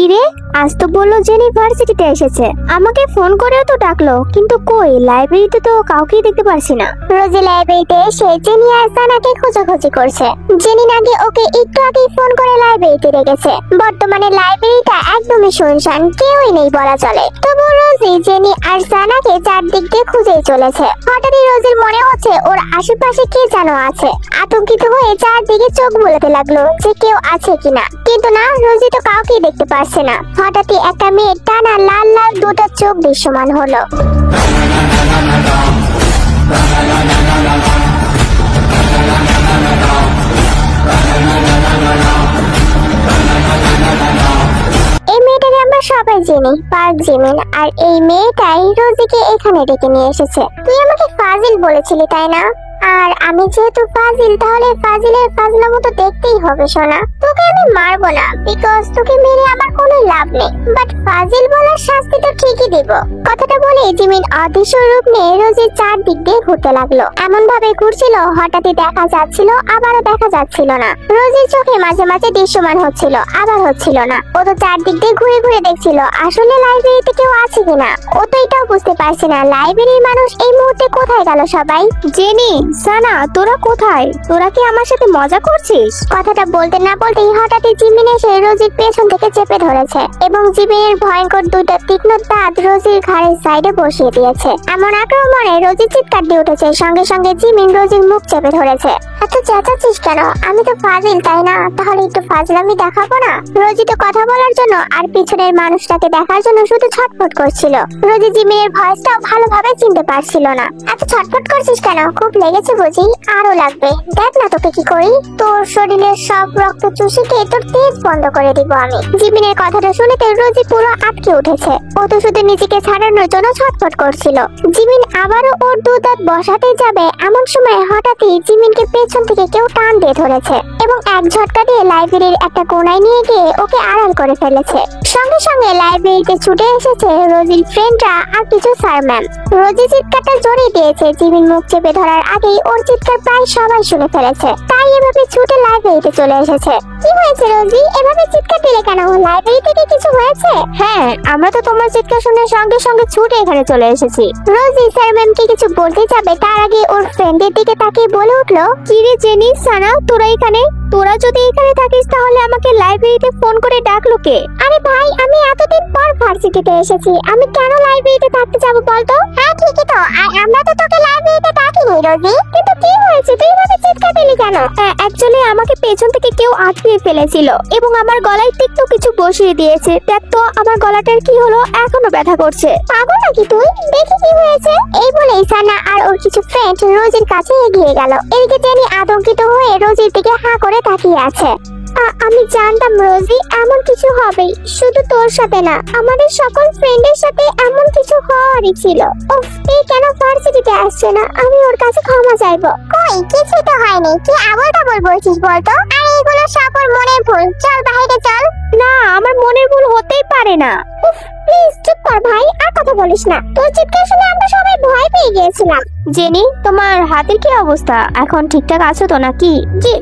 কিরে, আজ তো বললো জেনি ভার্সিটিতে এসেছে, আমাকে ফোন করেও তো ডাকলো, কিন্তু কই লাইব্রেরিতে তো কাউকেই দেখতে পারছি না। রোজি লাইব্রেরিতে এসে জেনি আর সানাকে খোঁজাখুঁজি করছে। জেনি নাকি ওকে একটু আগেই ফোন করে লাইব্রেরিতে রেখেছে। বর্তমানে লাইব্রেরিটা একদমই শুনশান, কেউই নেই বলা চলে। তবু রোজি জেনি আর সানাকে চারদিক দিয়ে খুঁজেই চলেছে। হঠাৎই রোজির মনে হচ্ছে ওর আশেপাশে কে যেন আছে। আতঙ্কিত হয়ে চারদিকে চোখ বুলাতে লাগলো যে কেউ আছে কিনা, কিন্তু না, রোজি তো কাউকেই দেখতে পারছে না। হঠাৎই একটা মেয়ের টানা লাল লাল দুটো চোখ দৃশ্যমান হলো। এই মেয়েটাকে আমরা সবাই চিনি, পার্ক জিমিন, আর এই মেয়েটাই রোজিকে এখানে ডেকে নিয়ে এসেছে। তুই আমাকে ফাজিল বলেছিলি তাই না? আর আমি যেহেতু ফাজিল, তাহলে ফাজিলের ফাজলামো তো দেখতেই হবে সোনা। তোকে আমি মারবো না, বিকজ তোকে মেরে আমার কোনো লাভ নেই, বাট ফাজিল বলার শাস্তি তো ঠিকই দিব। কথাটা বলে জিমিন অদৃশ্য রূপ নিয়ে রোজির চারদিক দিয়ে ঘুরতে লাগলো। এমন ভাবে ঘুরছিল হঠাৎই দেখা যাচ্ছিল, আবারও দেখা যাচ্ছিল না। রোজির চোখে মাঝে মাঝে দৃশ্যমান হচ্ছিল, আবার হচ্ছিল না। ও তো চারদিক দিয়ে ঘুরে ঘুরে দেখছিল আসলে লাইব্রেরিতে কেউ আছে কিনা। ও তো এটাও বুঝতে পারছে না লাইব্রেরির মানুষ এই মুহূর্তে কোথায় গেল সবাই। জেনি, সানা, তোরা কোথায়? তোরা কি আমার সাথে মজা করছিস? কথাটা বলতে না বলতেই হঠাৎই জিমিন এসে রোজির পেছন থেকে চেপে ধরেছে এবং জিমিনের ভয়ঙ্কর দুইটা তীক্ষ্ণ দাঁত রোজির ঘাড়ের সাইডে বসিয়ে দিয়েছে। এমন আক্রমণে রোজি চিৎকার দিয়ে উঠেছে। সঙ্গে সঙ্গে জিমিন রোজির মুখ চেপে ধরেছে। এত চেঁচাচ্ছিস কেন? আমি তো ফাজিল তাই না? তাহলে একটু ফাজলামি দেখাবো না? রোজি তো কথা বলার জন্য আর পিছনের মানুষটাকে দেখার জন্য শুধু ছটফট করছিল। রোজি জিমিনের ভয়েসটাও ভালোভাবে চিনতে পারছিল না। এত ছটফট করছিস কেন? খুব লেগেছে বুঝি? আরো লাগবে, দেখ না তোকে কি করি। তোর শরীরের সব রক্ত চুষে খেয়ে তোর তেজ বন্ধ করে দিব আমি। জিমিনের কথাটা শুনেতে রোজি পুরো আটকে উঠেছে। ও তো শুধু নিজেকে ছাড়ানোর জন্য ছটফট করছিল। জিমিন আবারও ওর দু দাঁত বসাতে যাবে, এমন সময় হঠাৎই জিমিনকে পেছন থেকে কেউ টান দিয়ে ধরেছে এবং এক ঝটকা দিয়ে লাইব্রেরির একটা কোণায় নিয়ে গিয়ে ওকে আড়াল করে ফেলেছে। সঙ্গে সঙ্গে লাইব্রেরিতে ছুটে এসেছে রোজির ফ্রেন্ডরা আর কিছু স্যার ম্যাম। রোজি চিৎকারটা জোরে দিয়েছে। জিমিন মুখ চেপে ধরার আগেই ওর চিৎকার প্রায় সবাই শুনে ফেলেছে, তাই এভাবে ছুটে লাইব্রেরিতে চলে এসেছে। কি হয়েছে রোজি, এভাবে চিৎকার দিলে কেন? লাইব্রেরি থেকে কিছু হয়েছে? হ্যাঁ, আমরা তো তোমার চিৎকার শুনে সঙ্গে সঙ্গে ছুটে এখানে চলে এসেছি। রোজি স্যার ম্যামকে কিছু বলতে যাবে, তার আগে ওর ফ্রেন্ডের দিকে তাকিয়ে বলে উঠলো, কি রে জেনি, সানা, তোরা এখানে? তোরা যদি এখানে থাকিস তাহলে আমাকে লাইব্রেরিতে ফোন করে ডাকলো কে? আরে ভাই, আমি এতদিন পর ভার্সিটিতে এসেছি, আমি কেন লাইব্রেরিতে থাকতে যাবো বলতো? হ্যাঁ ঠিকই তো, আর আমরা তো তোকে লাইব্রেরিতে ডাকিনি রোজি। কিন্তু কি হয়েছে, তুই এভাবে চিৎকার দিলি কেন? অ্যাকচুয়ালি আমাকে পেছন থেকে কেউ আটকে ফেলেছিল এবং আমার গলায় তীক্ষ্ণ কিছু বসিয়ে দিয়েছে। দেখ তো আমার গলাটার কি হলো, এখনো ব্যথা করছে। পাগল নাকি তুই? দেখি কি হয়েছে। এই বলে সানা আর ওর কিছু ফ্রেন্ড রোজির কাছে এগিয়ে গেল। এদিকে জেনি আতঙ্কিত হয়ে রোজির দিকে হাঁ করে তাকিয়ে আছে। আমি জানতাম রোজি এমন কিছু হবে, শুধু তোর সাথে না, আমাদের সকল ফ্রেন্ডের সাথে এমন কিছু হওয়ারই ছিল। উফ, এই কেন ভার্সিটিতে আসছে না? আমি ওর কাছে ক্ষমা চাইবো। কই, কিছু তো হয়নি, কি আবল তাবল বলছিস বলতো? আর এগুলো সব ওর মনের ভুল। চল বাইরে চল। না, আমার মনের ভুল হতেই পারে না। উফ, প্লিজ চুপ কর ভাই, আর কথা বলিস না। তোর চিৎকার শুনে আমরা সবাই ভয় পেয়ে গিয়েছিলাম। জেনি, তোমার হাতের কি অবস্থা? এখন ঠিকঠাক আছো তো নাকি?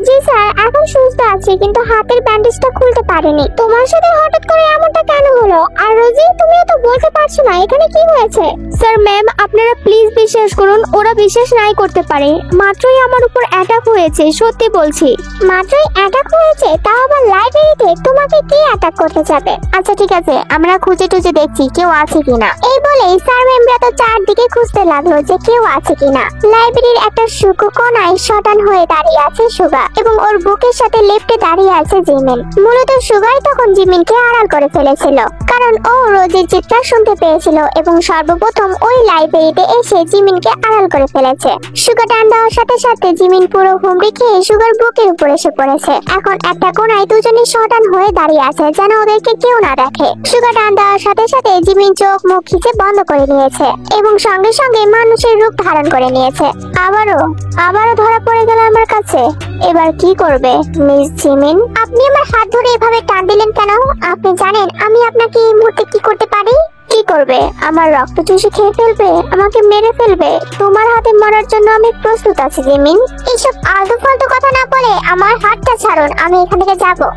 জি স্যার, এখন সুস্থ আছি, কিন্তু হাতের ব্যান্ডেজটা খুলতে পারিনি। তোমার সাথে হঠাৎ করে এমনটা কেন হলো? আর রোজি, তুমিও তো বলতে পারছো না এখানে কি হয়েছে। স্যার ম্যাম, আপনারা প্লিজ বিশ্বাস করুন, ওরা বিশ্বাস নাই করতে পারে। মাত্রই আমার উপর অ্যাটাক হয়েছে, সত্যি বলছি। মাত্রই অ্যাটাক হয়েছে, তাও আবার লাইব্রেরিতে? তোমাকে কে অ্যাটাক করতে যাবে? আচ্ছা ঠিক আছে, আমরা খুঁজে টুজে দেখছি কেউ আছে কিনা। এই বলে স্যার ম্যামরা তো চারদিকে খুঁজতে লাগলো যে কেউ আছে কিনা। লাইব্রেরির একটা সুকো কোণায় শটান হয়ে দাঁড়িয়ে আছে সুগা এবং ওর বুকের সাথে লেফটে দাঁড়িয়ে আছে জিমিন। মূলত সুগাই তখন জিমিনকে আড়াল করে ফেলেছিল, কারণ ও রোজির চিৎকার শুনতে পেয়েছিল এবং সর্বপ্রথম ওই লাইব্রেরিতে এসে জিমিনকে আড়াল করে ফেলেছে। সুগা টান দেওয়ার সাথে সাথে জিমিন পুরো হুমড়ি খেয়ে সুগার বুকের উপর এসে পড়েছে। এখন একটা কোণায় দুজনে শটান হয়ে দাঁড়িয়ে আছে, যেন ওদেরকে কেউ না দেখে। সুগা টান দেওয়ার সাথে সাথে জিমিন চোখ মুখ খিচে বন্ধ করে নিয়েছে এবং সঙ্গে সঙ্গে মানুষের রূপ ধারণ করে নিয়েছে। আবারও ধরা পড়ে গেল আমার কাছে। এবার কি করবে মিস জিমিন? আপনি আমার হাত ধরে এভাবে টান দিলেন কেন? আপনি জানেন আমি আপনাকে এই মুহূর্তে কি করতে পারি? কি করবে? আমার রক্ত চুষে খেয়ে ফেলবে? আমাকে মেরে ফেলবে? তোমার হাতে মরার জন্য আমি প্রস্তুত আছি জিমিন। এইসব আলতু ফালতু কথা না বলে আমার হাতটা ছাড়ুন, আমি এখান থেকে যাবো।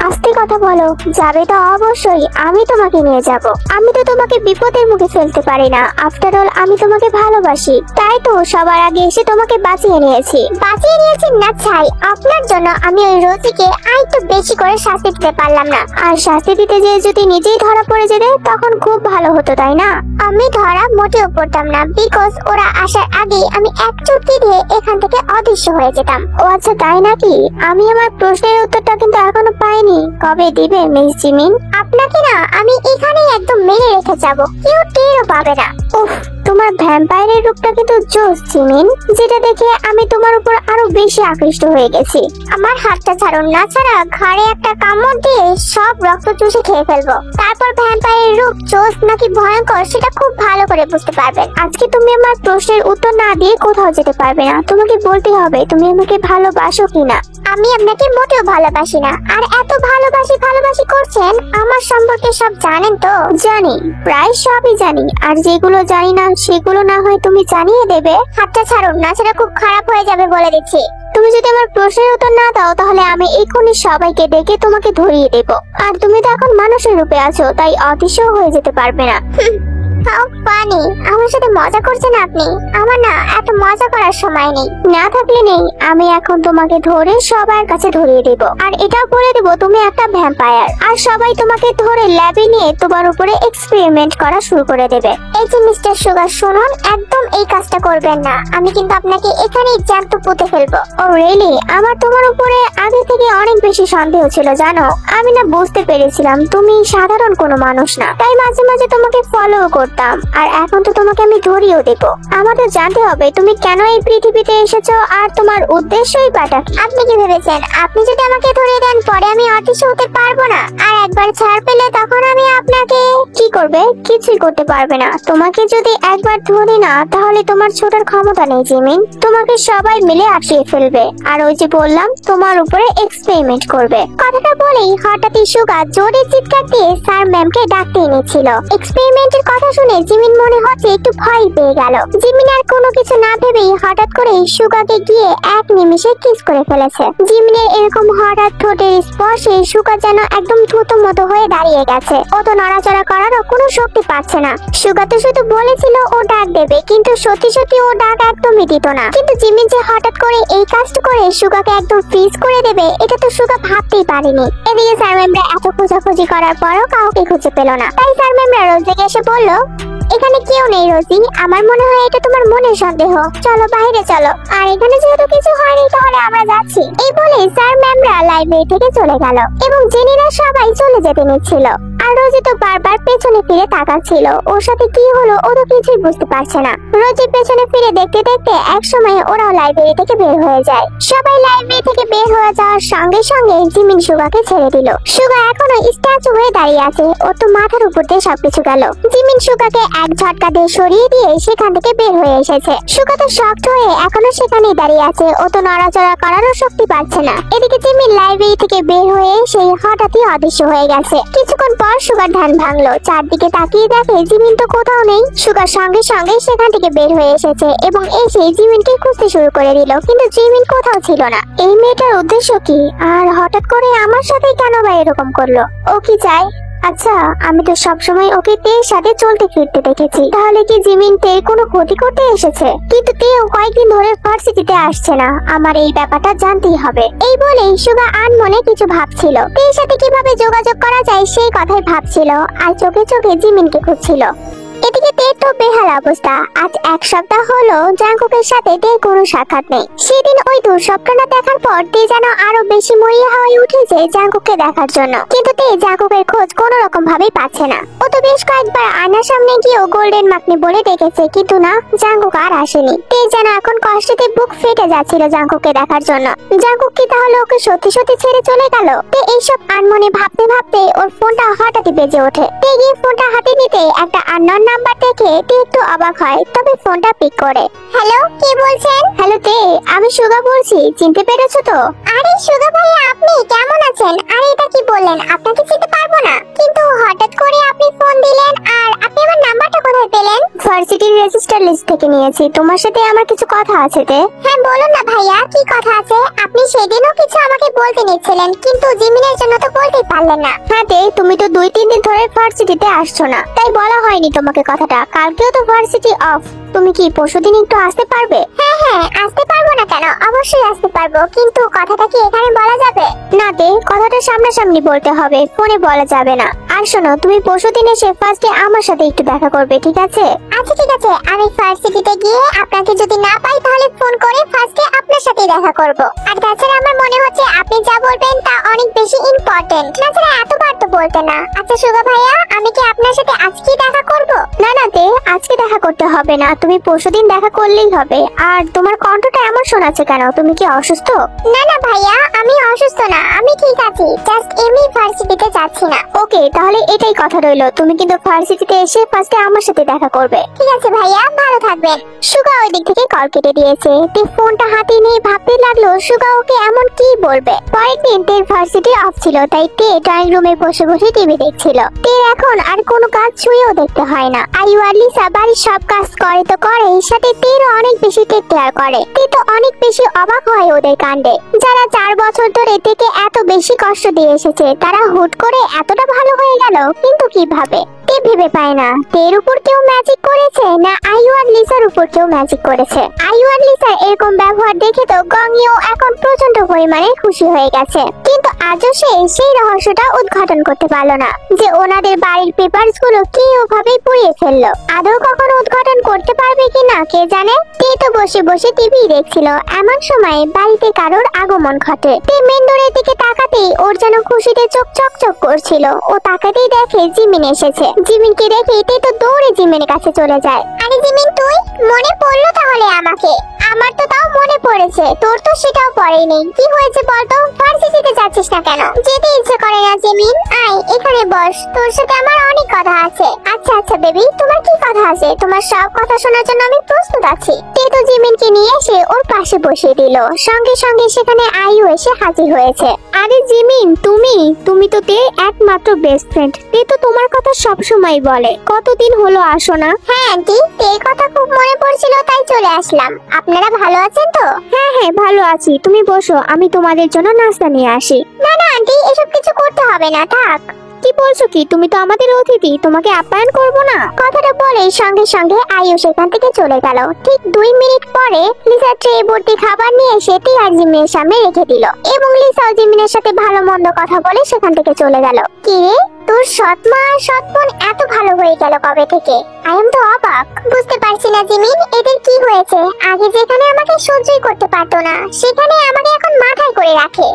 আস্তে কথা বলো। যাবে তো অবশ্যই, আমি তোমাকে নিয়ে যাব। আমি তো তোমাকে বিপদের মুখে ফেলতে পারি না, আফটার অল আমি তোমাকে ভালোবাসি, তাই তো সবার আগে এসে তোমাকে বাঁচিয়ে নিয়েছি। বাঁচিয়ে নিয়েছেন না ছাই, আপনার জন্য আমি ওই রোজিকে আরেকটু বেশি করে শাস্তি দিতে পারলাম না। আর শাস্তি দিতে যেয়ে যদি নিজেই ধরা পড়ে যেতে তখন খুব ভালো হতো, তাই না? আমি ধরা মোটেও পড়তাম না, বিকজ ওরা আসার আগে আমি এক চুটকি দিয়ে এখান থেকে অদৃশ্য হয়ে যেতাম। ও আচ্ছা, তাই নাকি? আমি আমার প্রশ্নের উত্তরটা কিন্তু এখনো পাইনি, কবে দিবে মিস জিমিন? আপনাকে না আমি এখানেই একদম মেরে রেখে যাব, কেউ টেরও পাবে না। উফ, তোমার ভ্যাম্পায়ারের রূপটা কিন্তু জোস জিমিন, যেটা দেখে আমি তোমার উপর আরো বেশি আকৃষ্ট হয়ে গেছি। আমার হাতটা ছাড়ুন, না ছাড়া ঘাড়ে একটা কামড় দিয়ে সব রক্ত চুষে খেয়ে ফেলবো। তারপর ভ্যাম্পায়ারের রূপ জোস নাকি ভয়ঙ্কর সেটা খুব ভালো করে বুঝতে পারবেন। আজকে তুমি আমার প্রশ্নের উত্তর না দিয়ে কোথাও যেতে পারবে না, তোমাকে বলতে হবে তুমি আমাকে ভালোবাসো কিনা। আমি আপনাকে মোটেও ভালোবাসি না, আর এত ভালোবাসি ভালোবাসি করছেন, আমার সম্পর্কে সব জানেন তো? জানি, প্রায় সবই জানি, আর যেগুলো জানি না সেগুলো না হয় তুমি জানিয়ে দেবে। হাতটা ছাড়ুন, না ছাড়া খুব খারাপ হয়ে যাবে বলে দিচ্ছি। তুমি যদি আমার প্রশ্নের উত্তর না দাও তাহলে আমি এক্ষুনি সবাইকে ডেকে তোমাকে ধরিয়ে দেব। আর তুমি তো এখন মানুষের রূপে আছো, তাই অদৃশ্য হয়ে যেতে পারবে না। হাউ ফানি, আমার সাথে মজা করছেন আপনি? আমার না এত মজা করার সময় নেই। না থাকলে নেই, আমি এখন তোমাকে ধরে সবার কাছে ধরিয়ে দেব, আর এটাও বলে দেব তুমি একটা ভ্যাম্পায়ার, আর সবাই তোমাকে ধরে ল্যাবে নিয়ে তোমার উপরে এক্সপেরিমেন্ট করা শুরু করে দেবে। এই যে মিস্টার সুগার, শুনুন, একদম এই কাজটা করবেন না, আমি কিন্তু আপনাকে এখানেই জ্যান্ত পুঁতে ফেলবো। ও রিয়েলি? আমার তোমার উপরে আগে থেকে অনেক বেশি সন্দেহ ছিল জানো। আমি না বুঝতে পেরেছিলাম তুমি সাধারণ কোনো মানুষ না, তাই মাঝে মাঝে তোমাকে ফলো করতাম, আর এখন তো তোমাকে আমি ধরিয়েও দেব। আমাদের জানতে হবে তুমি কেন এই পৃথিবীতে এসেছো আর তোমার উদ্দেশ্যই বাটা কি। আপনি কি ভেবেছেন আপনি যদি আমাকে ধরিয়ে দেন পরে আমি অদৃশ্য হতে পারবো না? আর একবার ছাড় পেলে তখন আমি আপনাকে কি করবে? কিছুই করতে পারবে না। তোমাকে যদি একবার ধরি না তাহলে তোমার ছোটার ক্ষমতা নেই জিমিন, তোমাকে সবাই মিলে আটকে ফেলবে, আর ওই যে বললাম তোমার উপরে এক্সপেরিমেন্ট করবে। কথাটা বলেই হঠাৎই সুগা জোরে চিৎকার দিয়ে স্যার ম্যামকে ডাকতে এনেছিল। এক্সপেরিমেন্টের কথা শুনে জিমিন মনে হচ্ছে একটু ভয় পেয়ে গেল। জিমিন আর কোনো কিছু না ভেবেই হঠাৎ করে সুগাকে গিয়ে এক নিমিষে কিস করে ফেলেছে। জিমিনের এরকম হঠাৎ ঠোঁটের স্পর্শে সুগা যেন একদম থুতো মতো হয়ে দাঁড়িয়ে গেছে। ও তো নড়াচড়া করারও কোনো শক্তি পাচ্ছে না। সুগা তো শুধু বলেছিল ও ডাক দেবে, কিন্তু সত্যি সত্যি ও ডাক একদমই দিত না। কিন্তু জিমিন যে হঠাৎ করে এই কাজটা করে সুগাকে একদম ফ্রিজ করে দেবে, এটা তো সুগা ভাবতেই পারেনি। এদিকে স্যার ম্যামরা এত খোঁজাখুঁজি করার পরও কাউকে খুঁজে পেল না। তাই স্যার ম্যামরা রোজিকে এসে বলল, এখানে কেউ নেই রোজি, আমার মনে হয় এটা তোমার মনের সন্দেহ, চলো বাইরে চলো। আর এখানে যেহেতু কিছু হয়নি তাহলে আমরা যাচ্ছি। এই বলে স্যার ম্যামরা লাইব্রেরি থেকে চলে গেল এবং জেনিরা সবাই চলে যেতে নিচ্ছিল। আর রোজি তো বারবার পেছনে ফিরে তাকাচ্ছিল, ওর সাথে কি হলো ও তো কিছুই বুঝতে পারছে না। রোজি পেছনে ফিরে দেখতে দেখতে এক সময় ওরাও লাইব্রেরি থেকে বের হয়ে যায়। সবাই লাইব্রেরি থেকে বের হয়ে যাওয়ার সঙ্গে সঙ্গে জিমিন সুগাকে ছেড়ে দিল। সুগা এখনো স্ট্যাচু হয়ে দাঁড়িয়ে আছে, ও তো মাথার উপর দিয়ে সবকিছু গেল। জিমিন সুগাকে এক ঝটকা দিয়ে সরিয়ে দিয়ে সেখান থেকে বের হয়ে এসেছে। সুগা তো শক্ট হয়ে এখনো সেখানেই দাঁড়িয়ে আছে, ও তো নড়াচড়া করারও শক্তি পাচ্ছে না। এদিকে জিমিন লাইব্রেরি থেকে বের হয়ে সেই হঠাৎই অদৃশ্য হয়ে গেছে। কিছুক্ষণ পর সুগার ধ্যান ভাঙলো, চারদিকে তাকিয়ে দেখে জিমিন তো কোথাও নেই। সুগার সঙ্গে সঙ্গে সেখান থেকে বের হয়ে এসেছে এবং এসে জিমিনকে খুঁজতে শুরু করে দিল, কিন্তু জিমিন কোথাও ছিল না। এই মেয়েটার উদ্দেশ্য কি, আর হঠাৎ করে আমার সাথে কেন বা এরকম করলো? ও কি চায়? আচ্ছা, আমি তো সবসময় ওকে তের সাথে চলতে ফিরতে দেখেছি, তাহলে কি জিমিন তের কোনো ক্ষতি করতে এসেছে? কিন্তু তেও কয়েকদিন ধরে ভার্সিটিতে আসছে না, আমার এই ব্যাপারটা জানতেই হবে। এই বলে সুগা আনমনে কিছু ভাবছিল, তের সাথে কিভাবে যোগাযোগ করা যায় সেই কথাই ভাবছিল, আর চোখে চোখে জিমিনকে খুঁজছিল। এদিকে তের তো বেহাল অবস্থা। আজ এক সপ্তাহ হলো জাঙ্কুকের সাথে তের কোনো সাক্ষাৎ নেই। সেদিন ওই দুঃস্বপ্নটা দেখার পর তে যেন আরো বেশি মরিয়া হয়ে উঠেছে জাঙ্কুককে দেখার জন্য, কিন্তু তে জাঙ্কুকের খোঁজ কোনো রকম ভাবেই পাচ্ছে না। ও তো বেশ কয়েকবার আয়নার সামনে গিয়েও গোল্ডেন মাকনি বলে ডেকেছে, কিন্তু না, জাঙ্কুক আর আসেনি। তে যেন এখন কষ্টেতে বুক ফেটে যাচ্ছিল জাঙ্কুককে দেখার জন্য। জাঙ্কুক কি তাহলে ওকে সত্যি সত্যি ছেড়ে চলে গেল? তে এইসব আনমনে ভাবতে ভাবতে ওর ফোনটা হঠাৎই বেজে ওঠে। তে গিয়ে ফোনটা হাতে নিতে একটা আননোন নাম্বার দেখে তে একটু অবাক হয়, তবে ফোনটা পিক করে। হ্যালো, কে বলছেন? হ্যালো তে, আমি সুগা বলছি, চিনতে পেরেছো তো? আরে সুগা ভাইয়া, আপনি কেমন আছেন? আরে এটা কি বললেন, আপনাকে চিনতে পারবো না? কিন্তু হঠাৎ করে আপনি ফোন দিলেন, আর আপনি আমার নাম্বারটা কোথায় পেলেন? ভার্সিটির রেজিস্টার লিস্ট অফিস থেকে নিয়েছি, তোমার সাথে আমার কিছু কথা আছে তে। হ্যাঁ বলুন না ভাইয়া, কি কথা আছে? আপনি সেদিনও কিছু আমাকে বলতে নিচ্ছিলেন, কিন্তু জিমিনের জন্য তো বলতেই পারলেন না। হ্যাঁ তে, তুমি তো 2-3 দিন ধরে ভার্সিটিতে আসছো না, তাই বলা হয়নি তোমাকে কথাটা। কালকেও তো ভার্সিটি অফ, তুমি কি পরশুদিন একটু আসতে পারবে? হ্যাঁ হ্যাঁ, আসতে পারবো না কেন, অবশ্যই আসতে পারবো, কিন্তু কথাটা কি এখানে বলা যাবে? না তে, কথাটা সামনাসামনি বলতে হবে, ফোনে বলা যাবে না। আর শোনো, তুমি পরশুদিন এসে ফার্স্টে আমার সাথে একটু দেখা করবে, ঠিক আছে? আচ্ছা ঠিক আছে, আমি ভার্সিটিতে গিয়ে আপনাকে যদি না পাই তাহলে ফোন করে ফার্স্টে আপনার সাথে দেখা করব। আর তাছাড়া আমার মনে হচ্ছে আপনি যা বলবেন তা অনেক বেশি ইম্পর্টেন্ট, তাছাড়া এতবার তো বলতে না। আচ্ছা সুগা ভাইয়া, আমি কি আপনার সাথে আজকেই দেখা করব? না না তে, আজকে দেখা করতে হবে না, তুমি পরশুদিন দেখা করলেই হবে। আর তোমার কণ্ঠটা এমন শোনাচ্ছে কেন? তুমি কি অসুস্থ? না না ভাইয়া, আমি অসুস্থ না, আমি ঠিক আছি, জাস্ট এমনি ভার্সিটিতে যাচ্ছি না। ওকে, তাহলে এটাই কথা রইলো, তুমি কিন্তু ভার্সিটিতে এসে ফার্স্টে আমার সাথে দেখা করবে। ঠিক আছে ভাইয়া, ভালো থাকবেন। সুগা ওই দিক থেকে কল কেটে দিয়েছে। তে ফোনটা হাতে নিয়ে ভাবতে লাগলো সুগা ওকে এমন কি বলবে। পরের দিন তের ভার্সিটি অফ ছিল, তাই তে ড্রয়িং রুমে বসে বসে টিভি দেখছিল। তের এখন আর কোনো কাজ ছুঁয়েও দেখতে হয় না। আয়ু আর লিসা বাড়ির সব কাজ করে তো করে, সাথে তেরও অনেক বেশি টেক কেয়ার করে। তে তো অনেক বেশি অবাক হয় ওদের কাণ্ডে। যারা 4 বছর ধরে তেকে এত বেশি কষ্ট দিয়ে এসেছে, তারা হুট করে এতটা ভালো হয়ে গেল, কিন্তু কিভাবে? তে ভেবে পায় না তের উপর কেউ ম্যাজিক করেছে না আয়ু আর লিসার উপর কেউ ম্যাজিক করেছে। আয়ু আর লিসার এরকম ব্যবহার দেখে তো গংইও এখন প্রচন্ড পরিমাণে খুশি হয়ে গেছে, কিন্তু আজও সে সেই রহস্যটা উদ্ঘাটন করতে পারলো না যে ওনাদের বাড়ির পেপারস গুলো কে ওভাবে পুড়িয়ে ফেললো। আদৌ কখনো উদ্ঘাটন করতে পারবে কিনা কে জানে। তে তো বসে বসে টিভি দেখছিল, এমন সময় বাড়িতে কারোর আগমন ঘটে। তে মেন ডোরের দিকে তাকাতেই ওর যেন খুশিতে চোখ চকচক করছিল। ও তাকাতেই দেখে জিমিন এসেছে। জিমিনকে দেখে তে তো দৌড়ে জিমিনের কাছে চলে যায়। আরে জিমিন, তুই? মনে পড়লো তাহলে আমাকে? আমার তো তাও মনে পড়েছে, তোর তো সেটাও পড়েনি। কি হয়েছে বলতো? ভার্সিটিতে যাচ্ছিস না কেন? যেতে ইচ্ছে করে না জিমিন, আয় এখানে বস, তোর সাথে আমার অনেক কথা আছে। আচ্ছা আচ্ছা বেবি, তোমার কি কথা আছে? তোমার সব কথা শোনার জন্য আমি প্রস্তুত আছি। তে তো জিমিনকে নিয়ে এসে ওর পাশে বসিয়ে দিল। সঙ্গে সঙ্গে সেখানে আয়ু এসে হাজির হয়েছে। আরে জিমিন, তুমি তো তে একমাত্র বেস্ট ফ্রেন্ড। তে তো তোমার কথা সব সময় বলে। কতদিন হলো আসো না? হ্যাঁ আন্টি, তোর কথা খুব মনে পড়ছিল তাই চলে আসলাম। আপনারা ভালো আছেন তো? হ্যাঁ হ্যাঁ, ভালো আছি। তুমি বসো, আমি তোমাদের জন্য নাস্তা নিয়ে আসি। না না আন্টি, এসব কিছু করতে হবে না, থাক। কি বলছো কি? তুমি তো আমাদের অতিথি, তোমাকে আপ্যায়ন করব না? কথাটা বলে সঙ্গে সঙ্গে আয়ু সেখান থেকে চলে গেল। ঠিক 2 মিনিট পরে লিসা ট্রে ভর্তি খাবার নিয়ে এসে তে আর জিমিনের সামনে রেখে দিল, এবং লিসা ও জিমিনের সাথে ভালো মন্দ কথা বলে সেখান থেকে চলে গেল। কি রে, তোর সৎ মা আর সৎ বোন এত ভালো হয়ে গেল কবে থেকে? আই এম তো অবাক, বুঝতে পারছি না জিমিন, এদের কি হয়েছে? আগে যেখানে আমাকে সহ্যই করতে পারতো না, সেখানে আমাকে এখন মাথায় করে রাখে।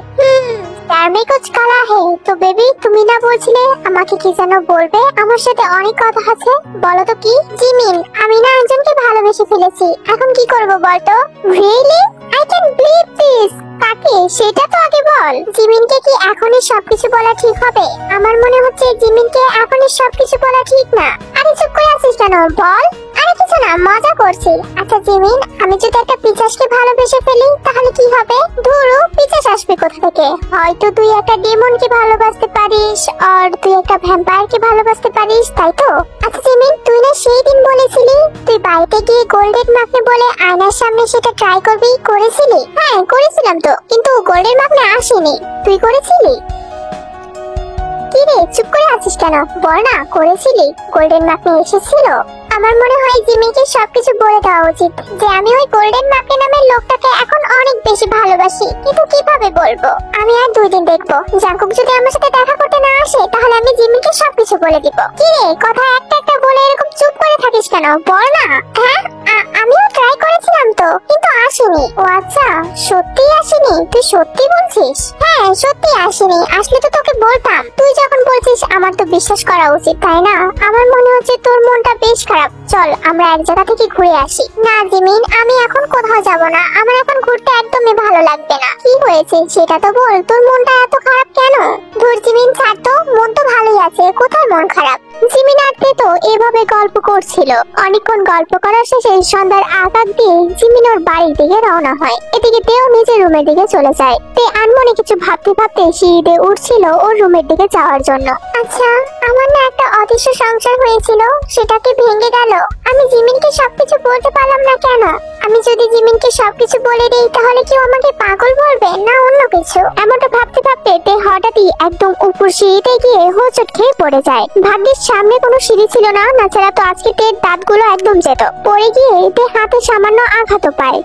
তার মে কুছ কালা হে। তো বেবি, তুমি না বলছিলে আমাকে কি যেন বলবে? আমার সাথে অনেক কথা আছে, বলো তো কি? জিমিন, আমি না একজনকে ভালোবেসে ফেলেছি, এখন কি করব বলতো? Really? I can believe this. কাকে? সেটা তো আগে বল। জিমিনকে কি এখনই সবকিছু বলা ঠিক হবে? আমার মনে হচ্ছে জিমিনকে এখনই সবকিছু বলা ঠিক না। আরে চুপ করে আছিস কেন, বল। আরে কিছু না, মজা করছি। আচ্ছা জিমিন, আমি যদি একটা পিচাসকে ভালোবেসে ফেলি তাহলে কি হবে? ধুরু, পিচাস আসবে কোথা থেকে? হয়তো তুই একটা ডেমনকে ভালোবাসতে পারিস, আর তুই একটা ভ্যাম্পায়ারকে ভালোবাসতে পারিস, তাই তো? আচ্ছা জিমিন, তুই না সেই দিন বলেছিলি তুই বাড়িতে গিয়ে গোল্ডেন মাকনে বলে আয়নার সামনে সেটা ট্রাই করবি, করেছিলি? হ্যাঁ করেছিলাম তো, কিন্তু গোল্ডেন মাকনে আসেনি। তুই করেছিলি? কি রে, চুপ করে আছিস কেন? বল না, করেছিলি? গোল্ডেন মাকনে এসেছিল? আমার মনে হয় জিমিকে সবকিছু বলে দেওয়া উচিত যে আমি ওই গোল্ডেন মাকনে নামের লোকটাকে এখন অনেক বেশি ভালোবাসি, কিন্তু কিভাবে বলবো? আমি আর 2 দিন দেখবো, জাঙ্কুক যদি আমার সাথে দেখা করতে না আসে তাহলে আমি জিমিকে সবকিছু বলে দিব। কি রে, কথা একটা একটা বলে এরকম চুপ করে থাকিস কেন? বল না। হ্যাঁ, আমিও ট্রাই করেছিলাম তো, কিন্তু আসেনি। ও আচ্ছা, সত্যি আসেনি? তুই সত্যি বলছিস? হ্যাঁ সত্যি আসেনি, আসলে তো তোকে বলতাম। তুই যখন বলছিস আমার তো বিশ্বাস করা উচিত, তাই না? আমার মনে হচ্ছে তোর মনটা বেশ খারাপ। চল আমরা এক জায়গা থেকে ঘুরে আসি। না জিমিন, আমি এখন কোথাও যাব না, আমার এখন ঘুরতে একদমই ভালো লাগবে না। কি হয়েছে সেটা তো বল, তোর মনটা এত খারাপ কেন? ধুর জিমিন, ছাড় তো, মন তো ভালোই আছে, কোথায় মন খারাপ? জিমিন আর তে তো এভাবে গল্প করছিল। অনেকক্ষণ গল্প করার শেষে সন্ধ্যার আঘাত দিয়ে জিমিন ওর বাড়ির দিকে রওনা হয়। এদিকে তেও নিজের রুমের দিকে চলে যায়। তে আনমনে কিছু ভাবতে ভাবতে সিঁড়িতে উঠছিল ওর রুমের দিকে যাওয়ার জন্য। আচ্ছা, আমার না একটা অদৃশ্য সংসার হয়েছিল সেটাকে ভেঙে গেল। আমি জিমিনকে সবকিছু বলতে পারলাম না কেন? আমি যদি জিমিনকে সবকিছু বলে দিই তাহলে কি ও আমাকে পাগল বলবে না অন্য কিছু? এমনটা ভাবতে ভাবতে তে হঠাৎই একদম উপর সিঁড়িতে গিয়ে হোঁচট খেয়ে পড়ে যায়। ভাগ্যের সামনে কোনো সিঁড়ি ছিল না, তাছাড়া তো আজকে তের দাঁতগুলো একদম যেত। পড়ে গিয়ে তে হাতে সামান্য আঘাতও পায়।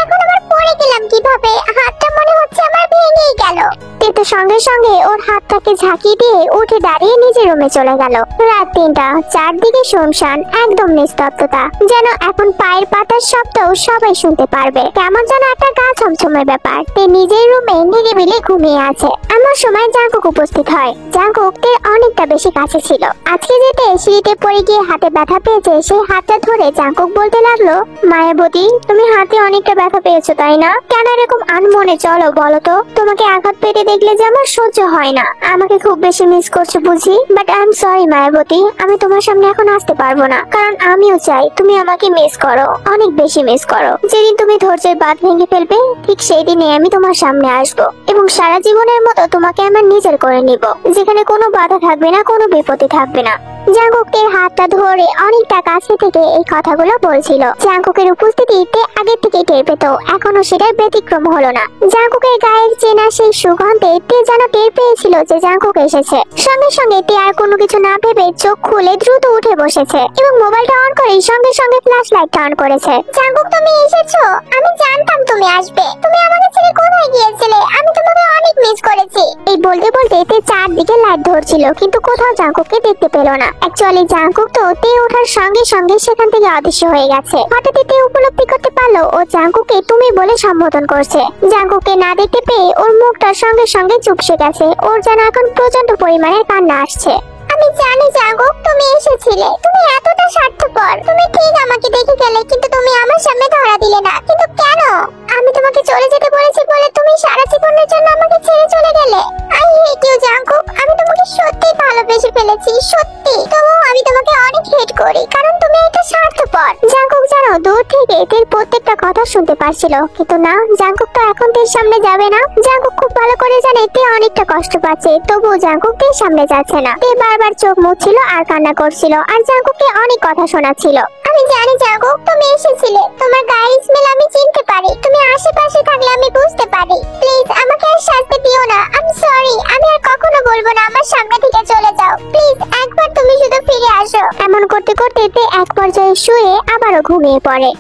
এখন আবার পড়ে গেলাম কিভাবে? হাতটা মনে হচ্ছে আমার ভেঙেই গেল। তে তো সঙ্গে সঙ্গে ওর হাতটাকে ঝাঁকিয়ে দিয়ে উঠে দাঁড়িয়ে নিজের রুমে চলে গেল। রাত 3টা, চারদিকে শুনশান, একদম নিস্তব্ধতা, যেন এখন পায়ের পাতার শব্দও সবাই শুনতে পারবে। কেমন যেন একটা গা ছমছমের ব্যাপার। তে নিজের রুমে নিরিবিলি ঘুমিয়ে আছে। এমন সময় জাঙ্কুক উপস্থিত হয়। জাঙ্কুক তে অনেকটা বেশি কাছে ছিল। আজকে যেতে সিঁড়িতে পড়ে গিয়ে হাতে ব্যথা পেয়েছে, সেই হাতটা ধরে জাঙ্কুক বলতে লাগলো, মায়াবতী তুমি হাতে অনেকটা ব্যথা পেয়েছো তাই না? কেন এরকম আনমনে চলো বলো তো? তোমাকে আঘাত পেতে দেখলে যে আমার সহ্য হয় না। আমাকে খুব বেশি মিস করছো বুঝি, but I am sorry Mayabati, আমি তোমার সামনে এখন আসতে পারবো না, কারণ আমিও চাই তুমি আমাকে মিস করো, অনেক বেশি মিস করো। যেদিন তুমি ধৈর্যের বাঁধ ভেঙে ফেলবে ঠিক সেই দিনে আমি তোমার সামনে আসবো এবং সারা জীবনের মতো তোমাকে আমার নিজের করে নিব, যেখানে কোনো বাধা থাকবে না, কোনো বিপত্তি থাকবে না। জাঙ্কুকের হাতটা ধরে অনেকটা কাছে থেকে এই কথাগুলো বলছিল। জাঙ্কুকের উপস্থিতিতে আগে থেকে টের পেত, এখনো সেটার ব্যতিক্রম হলো না। জাঙ্কুকের গায়ের চেনা সেই সুগন্ধে তে যেন টের পেয়েছিল যে জাঙ্কুক এসেছে। সঙ্গে সঙ্গে তে আর কোনো কিছু না ভেবে চোখ খুলে দ্রুত উঠে বসেছে এবং মোবাইলটা অন করে সঙ্গে সঙ্গে ফ্ল্যাশ লাইটটা অন করেছে। জাঙ্কুক তুমি এসেছো? আমি জানতাম তুমি আসবে। তুমি আমাকে ছেড়ে কোথায় গিয়েছিলে? আমি তোমাকে অনেক মিস করেছি। এই বলতে বলতে তে চারদিকে লাইট ধরছিল, কিন্তু কোথাও জাঙ্কুককে দেখতে পেল না। অ্যাকচুয়ালি জাঙ্কুক তো তে ওঠার সঙ্গে সঙ্গে সেখান থেকে অদৃশ্য হয়ে গেছে। হঠাৎ তে উপলব্ধি করতে পারলো ও জাঙ্কুককে তুমি বলে সম্বোধন করছে। জাঙ্কুককে না দেখতে পেয়ে ওর মুখটা সঙ্গে সঙ্গে চুপসে গেছে। ওর যেন এখন প্রচন্ড পরিমাণে কান্না আসছে। আমি জানি জাঙ্কুক তুমি এসেছিলে। তুমি এতটা স্বার্থপর। তুমি ঠিক আমাকে দেখে গেলে, কিন্তু তুমি আমার সামনে ধরা দিলে না। কিন্তু কেন? আমি তোমাকে চলে যেতে বলেছি বলে তুমি সারা জীবনের জন্য আমাকে ছেড়ে চলে গেলে। I hate you Jungkook. আমি তোমাকে সত্যি ভালোবেসে ফেলেছি, সত্যি। তবুও আমি তোমাকে অনেক হেট করি, কারণ তুমি একটা স্বার্থপর। জাঙ্কুক যেন দূর থেকে তের প্রত্যেকটা কথা শুনতে পারছিল, কিন্তু না, জাঙ্কুক তো এখন তের সামনে যাবে না। জাঙ্কুক খুব ভালো করে জানে তে অনেকটা কষ্ট পাচ্ছে, তবুও জাঙ্কুক তের সামনে যাচ্ছে না। তে বারবার চোখ মুছছিল আর কান্না করছিল, আর জাঙ্কুককে অনেক কথা শোনাচ্ছিল। আমি জানি জাঙ্কুক তুমি এসেছিলে। তোমার গায়ের স্মেল আমি চিনতে পারি। তুমি আশেপাশে থাকলে আমি বুঝতে পারি। প্লিজ আমাকে আর শাস্তি দিও না। I am sorry. আমি আর কখনো বলবো না আমার সামনে থেকে চলে যাও। প্লিজ একবার তুমি শুধু ফিরে আসো। এমন করতে করতে তে এক পর্যায়ে শুয়ে আবারও ঘুমিয়ে পড়ে।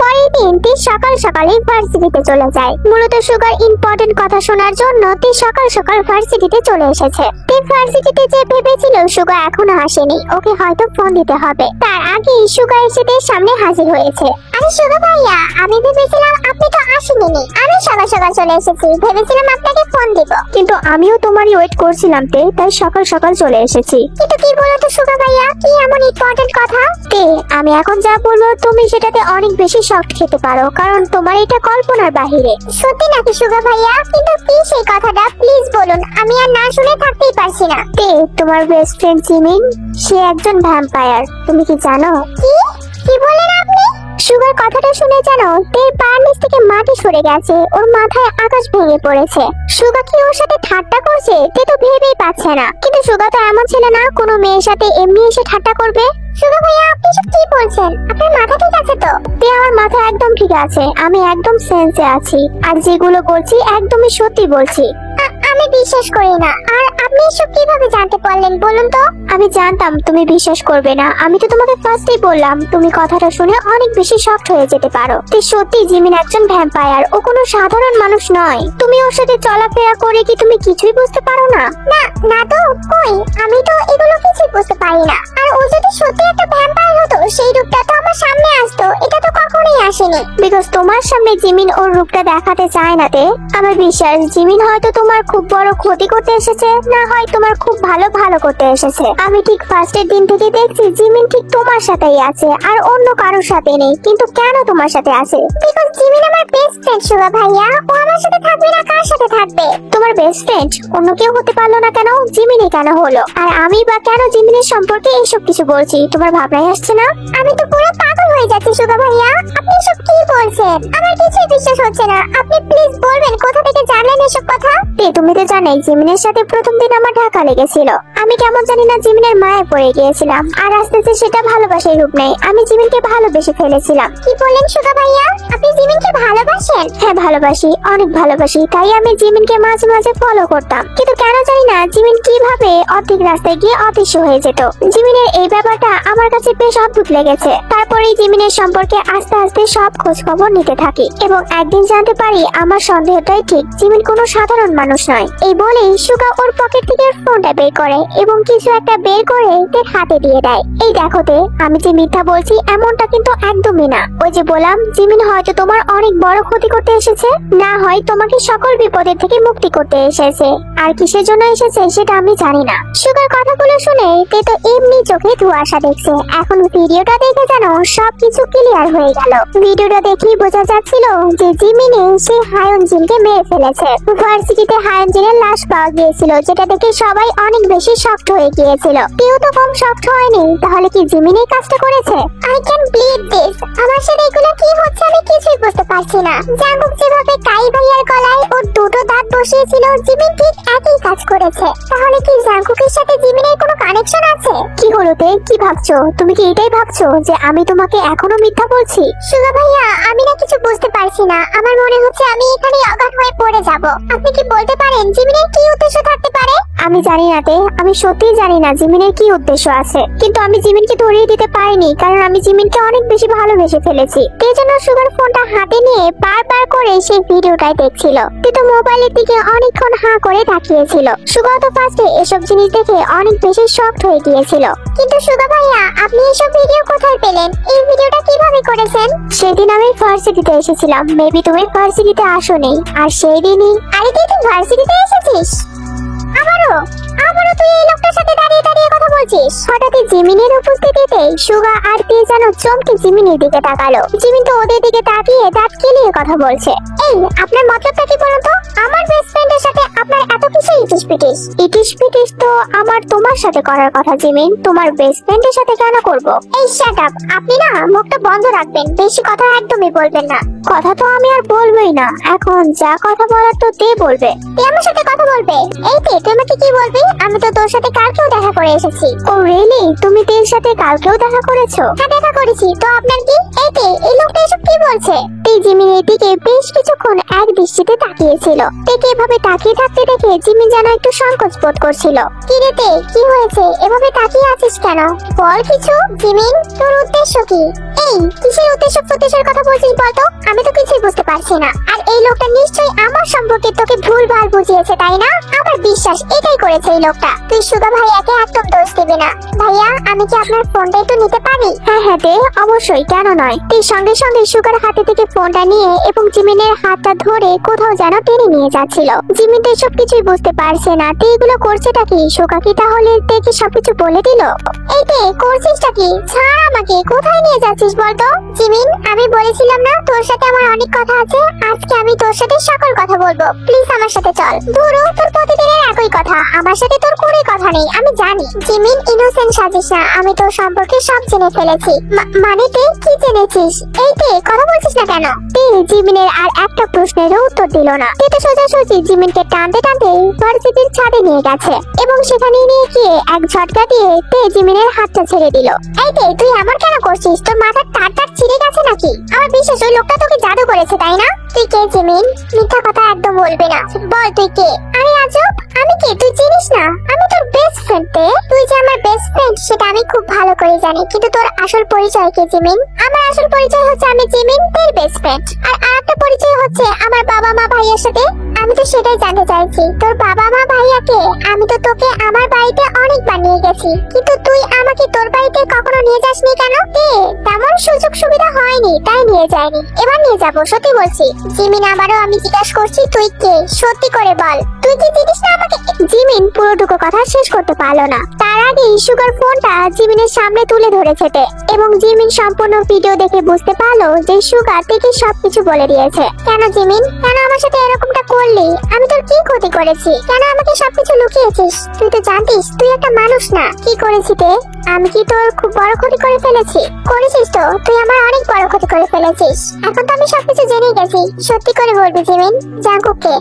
পরের দিন তে সকাল সকালে ভার্সিটিতে চলে যায়। মূলত সুগার ইম্পর্টেন্ট কথা শোনার জন্য তে সকাল সকাল ভার্সিটিতে চলে এসেছে। তে ভার্সিটিতে যে ভেবেছিল সুগা এখনো আসেনি, ওকে হয়তো ফোন দিতে হবে। তার আগে সুগা এসে তের সামনে হাজির হয়েছে। আরে সুগা ভাইয়া, আমি ভেবেছিলাম আপনি তো আসেননি। আমি সকাল সকাল চলে এসেছি, ভেবেছিলাম আপনাকে ফোন দিব। কিন্তু আমিও তোমারই ওয়েট করছিলাম তে, তাই সকাল সকাল চলে এসেছি। কিন্তু কি বলো তো সুগা ভাইয়া, কি এমন ইম্পর্টেন্ট কথা? তে আমি এখন যা বলবো তুমি সেটাতে অনেক বেশি শক খেতে পারো, কারণ তোমার এটা কল্পনার বাহিরে। সত্যি নাকি সুগা ভাইয়া? কিন্তু কি সেই কথাটা প্লিজ বলুন, আমি আর না শুনে থাকতেই পারছি না। তে তোমার বেস্ট ফ্রেন্ড জিমিন, সে একজন ভ্যাম্পায়ার, তুমি কি জানো? কি কি বলেন আপনি? সুগার কথাটা শুনে জানো তের পায়ের নিচ থেকে মাটি সরে গেছে, ওর মাথায় আকাশ ভেঙে পড়েছে। সুগা কি ওর সাথে ঠাট্টা করছে তে তো ভেবেই পাচ্ছে না, কিন্তু সুগা তো এমন ছেলে না কোনো মেয়ের সাথে এমনি এসে ঠাট্টা করবে। সুগা ভাইয়া আপনি সব কি বলছেন? আপনার মাথা ঠিক আছে তো? তে আমার মাথা একদম ঠিক আছে, আমি একদম সেন্সে আছি, আর যেগুলো বলছি একদমই সত্যি বলছি। আমি বিশ্বাস করি না। আর আপনি এসব কিভাবে জানতে পারলেন বলুন তো? আমি জানতাম তুমি বিশ্বাস করবে না, আমি তো তোমাকে ফার্স্টেই বললাম তুমি কথাটা শুনে অনেক বেশি শকড হয়ে যেতে পারো। তে সত্যি জিমিন একজন ভ্যাম্পায়ার, ও কোনো সাধারণ মানুষ নয়। তুমি ওর সাথে চলাফেরা করে কি তুমি কিছুই বুঝতে পারো না? না না তো কই, আমি তো এগুলো কিছুই বুঝতে পারি না। আর ও যদি সত্যি একটা ভ্যাম্পায়ার হতো সেই রূপটা তো আমার সামনে আসতো, এটা তো কখনোই আসেনি। বিকজ তোমার সামনে জিমিন ওর রূপটা দেখাতে চায় না তে। আমার বিশ্বাস জিমিন হয়তো তোমার খুব বড় ক্ষতি করতে এসেছে, না হয় তোমার খুব ভালো করতে এসেছে। আমি ঠিক ফার্স্টের দিন থেকে দেখছি জিমিন ঠিক তোমার সাথেই আছে আর অন্য কারোর সাথে নেই, কিন্তু কেন তোমার সাথে আছে? বিকজ জিমিন আমার বেস্ট ফ্রেন্ড সুগা ভাইয়া, ও আমার সাথে থাকবে না কার সাথে থাকবে? তোমার বেস্ট ফ্রেন্ড অন্য কেউ হতে পারলো না কেন, জিমিনই কেন হলো? আর আমি বা কেন জিমিনের সম্পর্কে এইসব কিছু বলছি তোমার ভাবনায় আসছে না? আমি তো পুরো পাগল হয়ে যাচ্ছি সুগা ভাইয়া, আপনি এসব কি বলছেন? আমার কিছুই বিশ্বাস হচ্ছে না। আপনি প্লিজ বলবেন কোথা থেকে জানলেন এসব কথা? তে তুমি তো জানোই জিমিনের সাথে প্রথম দিন আমার ধাক্কা লেগেছিল, আমি কেমন জানি না জিমিনের মায়ে পড়ে গিয়েছিলাম, আর আস্তে আস্তে সেটা ভালোবাসার রূপ নেয়। আমি জিমিনকে ভালোবেসে ফেলেছিলাম। কি বললেন সুগা ভাইয়া, আপনি জিমিনকে ভালোবাসেন? হ্যাঁ ভালোবাসি, অনেক ভালোবাসি। তাই আমি জিমিনকে মাঝে মাঝে ফলো করতাম, কিন্তু কেন জানি না জিমিন কিভাবে অর্ধেক রাস্তায় গিয়ে অদৃশ্য হয়ে যেত। জিমিনের এই ব্যাপারটা আমার কাছে বেশ অদ্ভুত লেগেছে। তারপরেই জিমিনের সম্পর্কে আস্তে আস্তে সব খোঁজ খবর নিতে থাকি এবং একদিন জানতে পারি আমার সন্দেহটাই ঠিক, জিমিন কোনো সাধারণ মানুষ নয়। এই বলেই সুগা ওর পকেট থেকে ফোনটা বের করে এবং কিছু একটা বের করে তের হাতে দিয়ে দেয়। এই দেখোতে, আমি যে মিথ্যা বলছি এমনটা কিন্তু একদমই না। ওই যে বললাম, জিমিন হয়তো তোমার অনেক বড় ক্ষতি করতে এসেছে, না হয় তোমাকে সকল বিপদের থেকে মুক্তি করতে এসেছে। আর কিসের জন্য এসেছে সেটা আমি জানি না। সুগার কথাগুলো শুনে তে তো এমনি চোখে ধোঁয়াশা দেখছে। এখন ভিডিওটা দেখে যেন সবকিছু ক্লিয়ার হয়ে গেল। ভিডিওটা দেখেই বোঝা যাচ্ছিল যে জিমিনে সে হায়ন জিনকে মেরে ফেলেছে। ভার্সিটিতে হায়ন জিনের লাশ পাওয়া গিয়েছিল, যেটা দেখে সবাই অনেক বেশি শকড হয়ে গিয়েছিল। কেউ তো কম শকড হয়নি। তাহলে কি জিমিনেই কাজটা করেছে? I can believe this. আমার সাথে এগুলো কি হচ্ছে আমি কিছুই বুঝতে পারছি না। জাঙ্কুক যেভাবে কাই ভাইয়ার গলায় ওর দুটো দাঁত বসিয়েছিল, জিমিন ঠিক একই কাজ করেছে। তাহলে কি জাঙ্কুকের সাথে জিমিনের কোনো কানেকশন আছে? কি হলো তে, কি ভাবছো? তুমি কি এটাই ভাবছো যে আমি তোমাকে এখনো মিথ্যা বলছি? সুগা ভাইয়া, আমি না কিছু বুঝতে পারছি না। আমার মনে হচ্ছে আমি এখানে অজ্ঞান হয়ে পড়ে যাব। আপনি কি বলতে পারেন জিমিনের কি উদ্দেশ্য থাকতে পারে? আমি জানি না তে, আমি সত্যিই জানি না জিমিনের কি উদ্দেশ্য আছে। কিন্তু আমি জিমিনকে ধরিয়ে দিতে পারিনি, কারণ আমি জিমিনকে অনেক বেশি ভালোবেসে ফেলেছি। এই জন্য সুগার ফোনটা হাতে নিয়ে বারবার করে সেই ভিডিওটাই দেখছিল। তে তো মোবাইলের দিকে অনেকক্ষণ হাঁ করে তাকিয়েছিল। সুগা তো ফার্স্টে এসব জিনিস দেখে অনেক বেশি শকড হয়ে গিয়েছিল। কিন্তু সুগা ভাইয়া, আপনি এসব ভিডিও কোথায় পেলেন? এই ভিডিওটা কিভাবে করেছেন? সেদিন আমি ভার্সিটিতে এসেছিলাম, মেবি তুমি ভার্সিটিতে আসোনি। আর সেই দিনই আরে তুই ভার্সিটিতে এসেছিস? আবারও আবারও তুই এই লোকটার সাথে দাঁড়িয়ে দাঁড়িয়ে কথা বলছিস? হঠাৎই জিমিনের উপস্থিতিতে সুগা আর তে যেন চমকে জিমিনের দিকে তাকালো। জিমিন তো ওদের দিকে তাকিয়ে দাঁত কেলিয়ে কথা বলছে। এই, আপনার মতলবটা কি বলুন তো? আমার বেস্ট ফ্রেন্ডের সাথে আপনার এত কিছু ইটিস পিটিস? ইটিস পিটিস তো আমার তোমার সাথে করার কথা জিমিন, তোমার বেস্ট ফ্রেন্ডের সাথে কেন করব? এই শাট আপ, আপনি না মুখটা বন্ধ রাখবেন। বেশি কথা একদমই বলবেন না। কথা তো আমি আর বলবোই না, এখন যা কথা বলার তো তে বলবে। তুই আমার সাথে কথা বলবে? এই তে, তুই আমাকে কি বলবি? আমি তো তোর সাথে কালকেও দেখা করে এসেছি। ও রিয়েলি? তুমি তের সাথে কালকেও দেখা করেছো? হ্যাঁ, দেখা করেছি। তো আপনার কি? এই তে, এই লোকটা এসব কি বলছে? তে জিমিনের দিকে বেশ কিছুক্ষণ এক দৃষ্টিতে তাকিয়েছিল। তেকে এভাবে তাকিয়ে থাকতে দেখে জিমিন যেন একটু সংকোচ বোধ করছিল। কি রে তে, কি হয়েছে? এভাবে তাকিয়ে আছিস কেন? বল কিছু। জিমিন, তোর উদ্দেশ্য কি? এই, কিসের উদ্দেশ্য প্রদেশের কথা বলছিস বলতো? আমি তো কিছুই বুঝতে পারছি না। আর এই লোকটা নিশ্চয়ই আমার সম্পর্কে তোকে ভুলভাল বুঝিয়েছে, তাই না? আমার বিশ্বাস এটাই করেছে এই লোকটা। তুই সুগা ভাইয়াকে একদম দোষ দিবি না। ভাইয়া, আমি কি আপনার ফোনটা একটু নিতে পারি? হ্যাঁ হ্যাঁ তে, অবশ্যই, কেন নয়। তে সঙ্গে সঙ্গে সুগার হাতে থেকে ফোনটা নিয়ে এবং জিমিনের হাতটা ধরে কোথাও যেন টেনে নিয়ে যাচ্ছিল। জিমিন তো এসব কিছুই বুঝতে পারছে না। তে এগুলো করছেটা কি? সুগা কি তাহলে তে কি সবকিছু বলে দিল? এই তে, করছিসটা কি? ছাড় আমাকে। কোথায় নিয়ে যাচ্ছিস বলতো? জিমিন, আমি বলেছিলাম না তোর সাথে আমার অনেক কথা আছে। আজকে আমি তোর সাথে সকল কথা বলবো। প্লিজ আমার সাথে চল। ধরো, তোর প্রতিদিনের একই কথা। আমার সাথে তোর কোনো কথা নেই, আমি জানি। জিমিন, ইনোসেন্ট সাজিস না। আমি তোর সম্পর্কে সব জেনে ফেলেছি। মানে তে, কি জেনেছিস? এই তে, কথা বলছিস না কেন? তে জিমিনের আর একটা প্রশ্নের উত্তর দিল না। তে তো সোজাসুজি জিমিনকে টানতে টানতে ভার্সিটির ছাদে নিয়ে গেছে এবং সেখানে নিয়ে গিয়ে এক ঝটকা দিয়ে তে জিমিনের হাতটা ছেড়ে দিল। এই তে, তুই এমন কেন করছিস? তোর মাথার তার ছিঁড়ে গেছে নাকি? আমার বিশ্বাস ওই লোকটা তোকে জাদু করেছে, তাই না? তুই কে জিমিন? মিথ্যা কথা একদম বলবি না। বল তুই কে? আরে আজব, আমি কে তুই চিনিস না? আমি তোর বেস্ট ফ্রেন্ড তে। তুই যে আমার বেস্ট ফ্রেন্ড সেটা আমি খুব ভালো করে জানি, কিন্তু তোর আসল পরিচয় কে জিমিন? আমার আসল পরিচয় হচ্ছে আমি জিমিন, তোর বেস্ট ফ্রেন্ড। আর আরেকটা পরিচয় হচ্ছে আমার বাবা মা ভাইয়ার সাথে। আমি তো সেটাই জানতে চাইছি, তোর বাবা মা ভাইয়াকে? আমি তো তোকে আমার বাড়িতে অনেকবার নিয়ে গেছি, কিন্তু তুই আমাকে তোর বাড়িতে কখনো নিয়ে যাসনি কেন? তেমন সুযোগ সুবিধা হয়নি, তাই নিয়ে যায়নি। এবার নিয়ে যাবো, সত্যি বলছি। জিমিন, আবারও আমি জিজ্ঞাসা করছি, তুই কে? সত্যি করে বল, তুই কি চিনিস না আমাকে? জিমিন পুরোটুকু কথা শেষ করতে পারলো না। তার আগেই সুগার ফোনটা জিমিনের সামনে তুলে ধরেছে তে, এবং জিমিন সম্পূর্ণ ভিডিও দেখে বুঝতে পারলো যে সুগার থেকে সবকিছু বলে দিয়েছে। কেন জিমিন, কেন আমার সাথে এরকমটা করলি? আমি তোর কি ক্ষতি করেছি? কেন আমাকে সবকিছু লুকিয়েছিস? তুই তো জানতিস তুই একটা মানুষ না। কি করেছি তে? আমি কি তোর খুব বড় ক্ষতি করে ফেলেছি? করেছিস তো, তুই আমার অনেক বড় ক্ষতি করে ফেলেছিস। এখন তো আমি সবকিছু জেনে গেছি। সত্যি করে বলবি জিমিন, জাঙ্কুক কে?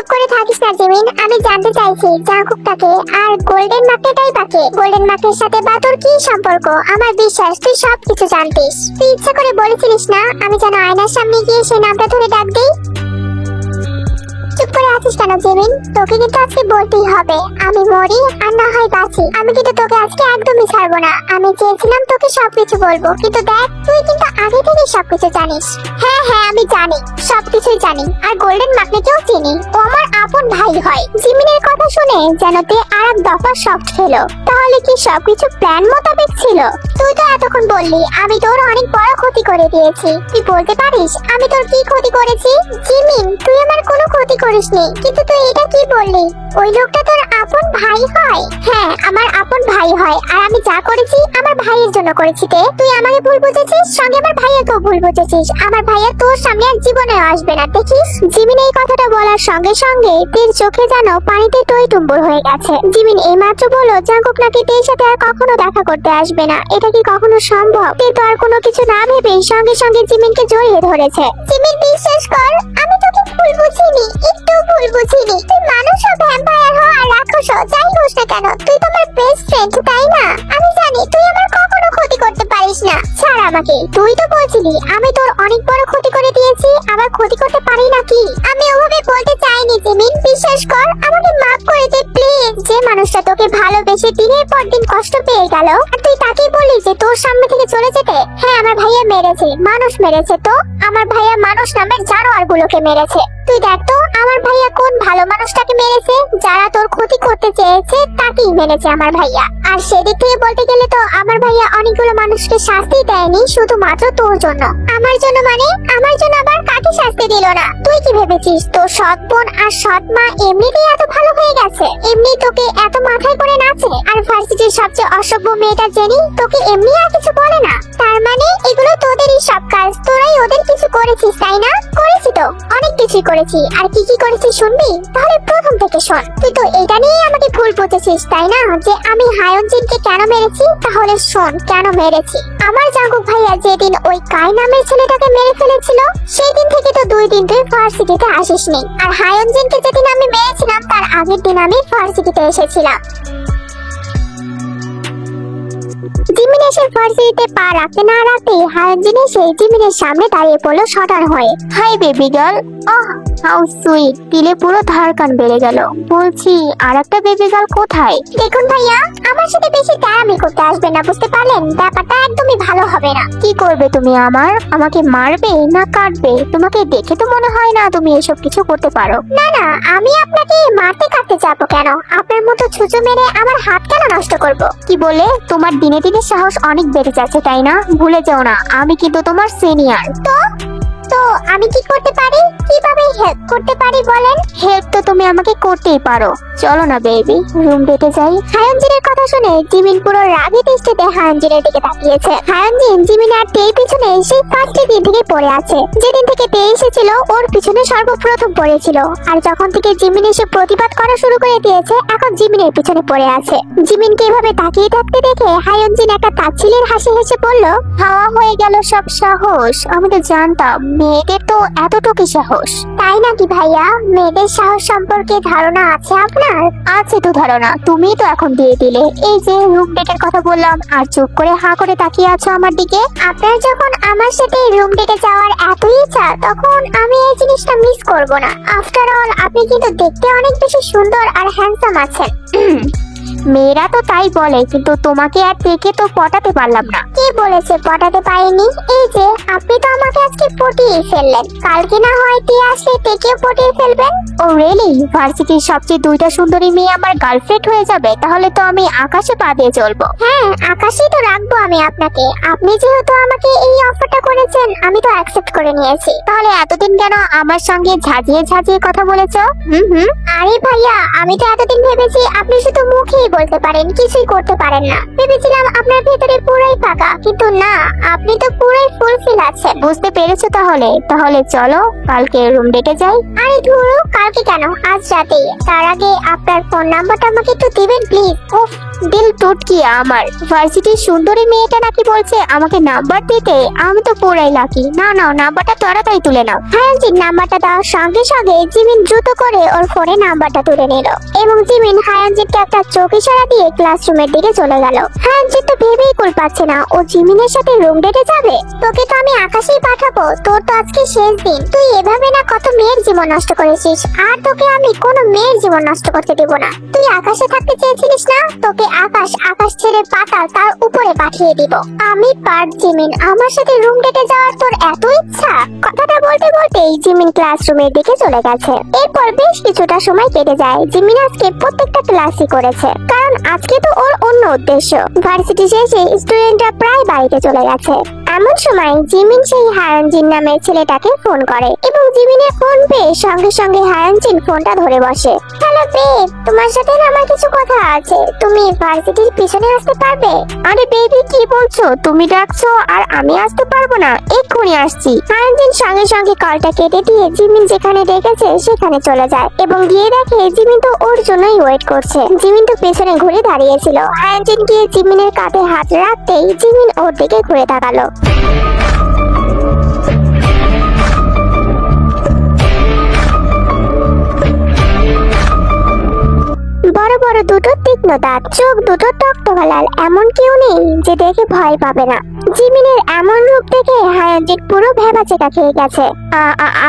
চুপ করে থাকিস না জিমিন, আমি জানতে চাইছি জাঙ্কুকটাকে আর গোল্ডেন মার্কেটাকে। গোল্ডেন মার্কের সাথে বা তোর কি সম্পর্ক? আমার বিশ্বাস তুই সবকিছু জানতিস। তুই ইচ্ছা করে বলেছিলিস না আমি যেন আয়নার সামনে গিয়ে সেই নামটা ধরে ডাক দিই? চুপ করে আছিস কেন জিমিন? তোকে কিন্তু আজকে বলতেই হবে। আমি মরি আর না হয় বাঁচি, আমি কিন্তু তোকে আজকে একদমই ছাড়বো না। আমি চেয়েছিলাম তোকে সবকিছু বলবো, কিন্তু দেখ তুই কিন্তু আগে থেকে সবকিছু জানিস। হ্যাঁ হ্যাঁ আমি জানি, সবকিছুই জানি। আর গোল্ডেন মাকনেকেও চিনি, ও আমার আপন ভাই হয়। জিমিনের কথা শুনে যেন তে আর এক দফা শক খেলো। তাহলে কি সবকিছু প্ল্যান মোতাবেক ছিল? তুই তো এতক্ষণ বললি আমি তোর অনেক বড় ক্ষতি করে দিয়েছি। তুই বলতে পারিস আমি তোর কি ক্ষতি করেছি? জিমিন তুই আমার কোনো ক্ষতি করিসনি, কিন্তু তুই এটা কি বললি? ওই লোকটা তোর আপন ভাই হয়? হ্যাঁ আমার আপন ভাই হয়, আর আমি যা করেছি আমার ভাইয়ের জন্য করেছি। তুই আমাকে ভুল বুঝেছিস, সঙ্গে আমার ভাইয়াকেও ভুল বুঝেছিস। আমার ভাইয়া তোর সামনে আর জীবনে আসবে না, দেখিস। জিমিন এই কথাটা বলার সঙ্গে সঙ্গে তের চোখে যেন পানিতে টইটুম্বুর হয়ে গেছে। জিমিন এইমাত্র বলল জাঙ্কুক নাকি তের সাথে আর কখনো দেখা করতে আসবে না। এটা কি কখনো সম্ভব? তে তো আর কোনো কিছু না ভেবে সঙ্গে সঙ্গে জিমিনকে জড়িয়ে ধরেছে। জিমিন বিশ্বাস কর, আমি তোকে ভুল বুঝিনি, একটু ভুল বুঝিনি। তুই মানুষ ও ভ্যাম্পায়ার হ আর রাক্ষস হ, যাই হোস না কেন তুই তো আমার বেস্ট ফ্রেন্ড, তাই না? আমি জানি তুই আমার কখনো ক্ষতি করতে পারিস না। ছাড় আমাকে, তুই তো বলছিলি আমি তোর অনেক বড় ক্ষতি করে দিয়েছি, আবার ক্ষতি করতে পারি নাকি? আমি ওভাবে বলতে চাইনি জিমিন, বিশ্বাস কর, আমাকে মাফ করে দে প্লিজ। যে মানুষটা তোকে ভালোবেসে দিনের পর দিন কষ্ট পেয়ে গেল, আর তুই তাকে বললি যে তোর সামনে থেকে চলে যেতে। হ্যাঁ আমার ভাইয়া মেরেছে, মানুষ মেরেছে, তো আমার ভাইয়া মানুষ নামের জানোয়ার গুলোকে মেরেছে। তুই দেখ তো আমার ভাইয়া কোন ভালো মানুষটাকে মেরেছে? যারা তোর ক্ষতি করতে চেয়েছে তাকেই মেরেছে আমার ভাইয়া। আর সেদিক থেকে বলতে গেলে তো আমার ভাইয়া অনেকগুলো মানুষকে শাস্তি দেয়নি শুধুমাত্র তোর জন্য। আমার জন্য মানে? আমার জন্য আবার কাকে শাস্তি দিল না? তুই কি ভেবেছিস তোর সৎ বোন আর সৎ মা এমনিতেই এত ভালো হয়ে গেছে, এমনি তোকে এত মাথায় করে নাচে? আর ভার্সিটির সবচেয়ে অসভ্য মেয়েটা জেনি তোকে এমনি আর কিছু বলে না? তার মানে এগুলো তোদেরই সব কাজ, তোরাই ওদের কিছু করেছিস তাই না? করেছি তো, অনেক কিছুই করেছি। আর কি কি করেছি শুনবি? তাহলে প্রথম থেকে শোন। তুই তো এটা নিয়ে আমাকে ভুল বুঝেছিস তাই না, যে আমি হায়নজিনকে কেন মেরেছি? তাহলে শোন কেন মেরেছি। আমার জাঙ্কুক ভাইয়া যেদিন ওই কাই নামের ছেলেটাকে মেরে ফেলেছিল, সেই দিন থেকে তো 2 দিন তুই ভার্সিটিতে আসিসনি। আর হায়নজিনকে যেদিন আমি মেরেছিলাম তার আগের দিন আমি ভার্সিটিতে এসেছিলাম। জিমিন এসে ভার্সিটিতে পা রাখতে না রাখতেই হায়নজিন এসে জিমিনের সামনে দাঁড়িয়ে পড়লো শটার হয়ে। Hi baby girl, oh how sweet. দিলে পুরো ধারকান বেড়ে গেল। বলছি আর একটা বেবি গার্ল কোথায়? দেখুন ভাইয়া, আমার সাথে বেশি দাঁড়ামি করতে আসবে না, বুঝতে পারলেন? ব্যাপারটা একদমই ভালো হবে না। কি করবে তুমি? আমাকে মারবে না কাটবে? তোমাকে দেখে তো মনে হয় না তুমি এসব কিছু করতে পারো। না না, আমি আপনাকে মারতে কাটতে যাবো কেন? আপনার মতো ছুঁচো মেরে আমার হাত কেন নষ্ট করব? কি বলে? তোমার দিনে দিনে সাহস অনেক বেড়ে যাচ্ছে তাই না? ভুলে যাও না আমি কিন্তু তোমার সিনিয়র। তো আমি কি করতে পারি? কিভাবে হেল্প করতে পারি বলেন? হেল্প তো তুমি আমাকে করতেই পারো। চলো না বেবি, রুম ডেটে যাই। হায়নজিনের কথা শুনে জিমিন পুরো রাগে দৃষ্টিতে হায়নজিনের দিকে তাকিয়েছে। হায়নজিন জিমিন আর তেই পিছনে সেই ফার্স্ট দিন থেকে পড়ে আছে। যেদিন থেকে তে এসেছিল ওর পিছনে সর্বপ্রথম পড়েছিল, আর যখন থেকে জিমিন এসে প্রতিবাদ করা শুরু করে দিয়েছে এখন জিমিনের পিছনে পড়ে আছে। জিমিনকে এভাবে তাকিয়ে থাকতে দেখে হায়নজিন একটা তাচ্ছিলের হাসি হেসে বলল, হাওয়া হয়ে গেল সব সাহস। আমি তো জানতাম মেয়েদের তো এতটুকু সাহস। তাই নাকি ভাইয়া? মেয়েদের সাহস সম্পর্কে ধারণা আছে আপনার? আছে তো ধারণা, তুমি তো এখন দিয়ে দিলে। এই যে রুম ডেটের কথা বললাম আর চুপ করে হাঁ করে তাকিয়ে আছো আমার দিকে। আপনার যখন আমার সাথে রুম ডেটে যাওয়ার এত ইচ্ছা, তখন আমি এই জিনিসটা মিস করব না। আফটার অল আপনি কিন্তু দেখতে অনেক বেশি সুন্দর আর হ্যান্ডসাম আছেন। মেয়েরা তো তাই বলে, কিন্তু তোমাকে আর দেখে তো পটাতে পারলাম না। কে বলেছে পটাতে পারিনি? এই যে আপনি তো আমাকে আজকে পটিয়ে ফেললেন, কালকে না হয় তে আসলে তেকেও পটিয়ে ফেলবেন। ও রিয়েলি? ভার্সিটির সবচেয়ে 2টা সুন্দরী মেয়ে আমার গার্লফ্রেন্ড হয়ে যাবে? তাহলে তো আমি আকাশে পা দিয়ে চলবো। হ্যাঁ আকাশেই তো রাখবো আমি আপনাকে। আপনি যেহেতু আমাকে এই অফারটা করেছেন আমি তো অ্যাকসেপ্ট করে নিয়েছি। তাহলে এতদিন কেন আমার সঙ্গে ঝাঁঝিয়ে ঝাঁঝিয়ে কথা বলেছো? আরে ভাইয়া, আমি তো এতদিন ভেবেছি আপনি শুধু মুখেই বলতে পারেন, কিছুই করতে পারেন না। ভেবেছিলাম আপনার ভেতরে পুরাই ফাঁকা, কিন্তু না, আপনি তো পুরাই ফুলফিল আছেন। বুঝতে পেরেছো তাহলে চলো কালকে রুম ডেটে যাই। আরে ধুরু, কালকে কেন, আজ রাতেই। তার আগে আপনার ফোন নাম্বারটা আমাকে একটু দিবেন প্লিজ। উফ, দিল টুটকি আমার। ভার্সিটির সুন্দরী মেয়েটা নাকি বলছে আমাকে নাম্বার দিতে। আমি তো পুরাই লাকি। না নাম্বারটা তাড়াতাড়ি তুলে নাও। হায়ানজির নাম্বারটা দেওয়ার সঙ্গে সঙ্গে জিমিন দ্রুত করে ওর ফোনে নাম্বারটা তুলে নিল এবং জিমিন হায়ানজিকে একটা চোখ ইশারা দিয়ে ক্লাসরুমের দিকে চলে গেল। হায়ানজি তো ভেবেই কুল পাচ্ছে না ও জিমিনের সাথে রুম ডেটে যাবে। তোকে তো আমি আকাশেই পাঠাবো, তোর তো আজকে শেষ দিন। তুই এভাবে না কত মেয়ের জীবন নষ্ট করেছিস, আর তোকে আমি কোনো মেয়ের জীবন নষ্ট করতে দেব না। তুই আকাশে থাকতে চেয়েছিলিস না, তোকে আকাশ ছেড়ে পাতাল তার উপরে পাঠিয়ে দিব। আমি পার্ট জিমিন, আমার সাথে রুম ডেটে যাওয়ার তোর এত ইচ্ছা? কথাটা বলতে বলতেই জিমিন ক্লাসরুমের দিকে চলে গেছে। এরপর বেশ কিছুটা সময় কেটে যায়। জিমিন আজকে প্রত্যেকটা ক্লাসই করেছে, কারণ আজকে তো ওর অন্য উদ্দেশ্য। ভার্সিটি শেষে স্টুডেন্টরা প্রায় বাড়িতে চলে গেছে। এমন সময় জিমিন সেই হায়ানজিন নামের ছেলেটাকে ফোন করে এবং জিমিনের ফোন পেয়ে সঙ্গে সঙ্গে হায়ানজিন ফোনটা ধরে বসে। হ্যালো বেব, তোমার সাথে না আমার কিছু কথা আছে, তুমি ভার্সিটির পিছনে আসতে পারবে? আরে বেবি, কি বলছো? তুমি ডাকছো আর আমি আসতে পারবো না? এক্ষুনি আসছি। হায়ানজিন সঙ্গে সঙ্গে কলটা কেটে দিয়ে জিমিন যেখানে ডেকেছে সেখানে চলে যায় এবং গিয়ে দেখে জিমিন তো ওর জন্যই ওয়েট করছে। জিমিন তো পেছনে ঘুরে দাঁড়িয়েছিল। হায়ানজিন গিয়ে জিমিনের কাঁধে হাত রাখতেই জিমিন ওর দিকে ঘুরে তাকালো। বড় বড় দুটো তীক্ষ্ণ দাঁত, চোখ দুটো টকটকা লাল, এমন কেউ নেই যে দেখে ভয় পাবে না। জিমিনের এমন রূপ দেখে হায়ানজিন পুরো ভেবাচেকা খেয়ে গেছে।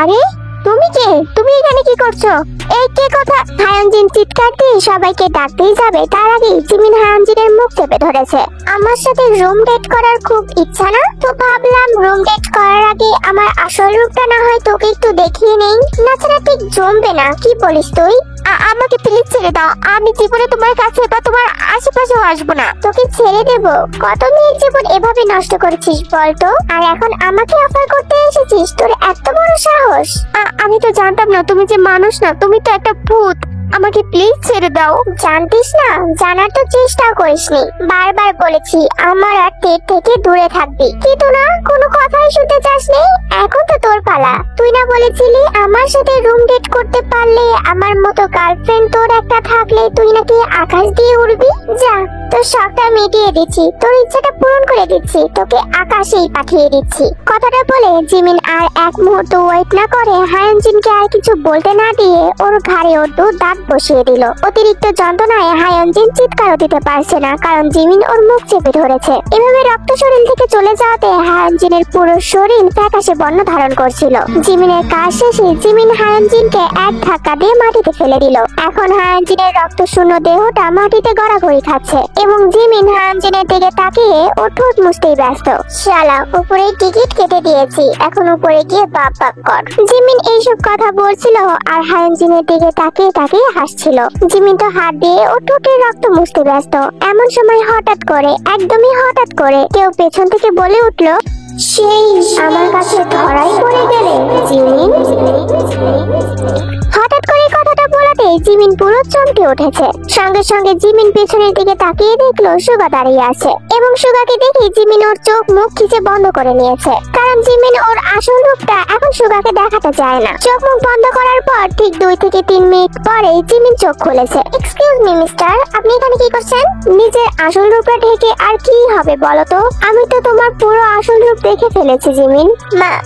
আরে তুমি কে? তুমি এখানে কি করছো? এই কে কথা? হায়ানজিন চিৎকার দিয়ে সবাইকে ডাকতেই যাবে তার আগেই জিমিন হায়ানজিনের মুখ চেপে ধরেছে। আমার সাথে রুম ডেট করার খুব ইচ্ছা না? তো ভাবলাম রুম ডেট করার আগে আমার আসল রূপটা না হয় তোকে একটু দেখিয়ে নেই, নাছাড়া ঠিক জমবে না। কি বলিস তুই? আমাকে প্লিজ ছেড়ে দাও। আমি জীবনে তোমার কাছে বা তোমার আশেপাশেও আসবো না। তোকে ছেড়ে দেব? কত মেয়ের জীবন এভাবে নষ্ট করেছিস বলতো, আর এখন আমাকে অফার করতে এসেছিস? তোর এত বড় সাহস! আমি তো জানতাম না তুমি যে মানুষ না, তুমি তো একটা ভূত। আমাকে প্লিজ ছেড়ে দাও। জানতিস না? জানার তো চেষ্টাও করিসনি। বারবার বলেছি আমার আর টেট থেকে দূরে থাকবি, কিন্তু না, কোনো কথাই শুনতে চাসনি। এখন তো তোর পালা। তুই না বলেছিলি আমার সাথে রুম ডেট করতে পারলে, আমার মতো গার্লফ্রেন্ড তোর একটা থাকলে তুই নাকি আকাশ দিয়ে উড়বি? যা, তোর শখটা মিটিয়ে দিচ্ছি, তোর ইচ্ছাটা পূরণ করে দিচ্ছি, তোকে আকাশেই পাঠিয়ে দিচ্ছি। কথাটা বলে জিমিন আর এক মুহূর্ত ওয়েট না করে হায়ানজিনকে আর কিছু বলতে না দিয়ে ওর ঘাড়ে ওর দু দাঁত বসিয়ে দিল। অতিরিক্ত যন্ত্রণায় হায়ানজিন চিৎকারও দিতে পারছে না, কারণ জিমিন ওর মুখ চেপে ধরেছে। এভাবে রক্ত শরীর থেকে চলে যাওয়াতে হায়ানজিনের পুরো শরীর ফ্যাকাশে বর্ণ ধারণ করছিল। জিমিনের কাজ শেষে জিমিন হায়ানজিনকে এক ধাক্কা দিয়ে মাটিতে ফেলে দিল। এখন হায়ানজিনের রক্ত শূন্য দেহটা মাটিতে গড়াগড়ি খাচ্ছে এবং জিমিন হায়ানজিনের দিকে তাকিয়ে ওর ঠোঁট মুছতেই ব্যস্ত। শালা, উপরে টিকিট কেটে দিয়েছি, এখন উপরে গিয়ে বাপ বাপ কর। জিমিন এইসব কথা বলছিল আর হায়ানজিনের দিকে তাকিয়ে তাকিয়ে হাসছিল। জিমিন তো হাত দিয়ে ওর ঠোঁটের রক্ত মুছতে ব্যস্ত। এমন সময় হঠাৎ করে, একদমই হঠাৎ করে কেউ পেছন থেকে বলে উঠলো, সেই আমার কাছে ধরাই পড়ে গেলে জিমিন। হঠাৎ করে কথাটা বলাতে জিমিন পুরো চমকে উঠেছে। সঙ্গে সঙ্গে জিমিন পেছনের দিকে তাকিয়ে দেখলো সুগা দাঁড়িয়ে আছে এবং সুগাকে দেখে জিমিন ওর চোখ মুখ খিচে বন্ধ করে নিয়েছে, কারণ জিমিন ওর আসল রূপটা এখন সুগাকে দেখাতে চায় না। চোখ মুখ বন্ধ করার পর ঠিক 2 থেকে 3 মিনিট পরে জিমিন চোখ খুলেছে। এক্সকিউজ মি মিস্টার, আপনি এখানে কি করছেন? নিজের আসল রূপটা ঢেকে আর কি হবে বলো তো? আমি তো তোমার পুরো আসল রূপ দেখে ফেলেছি জিমিন।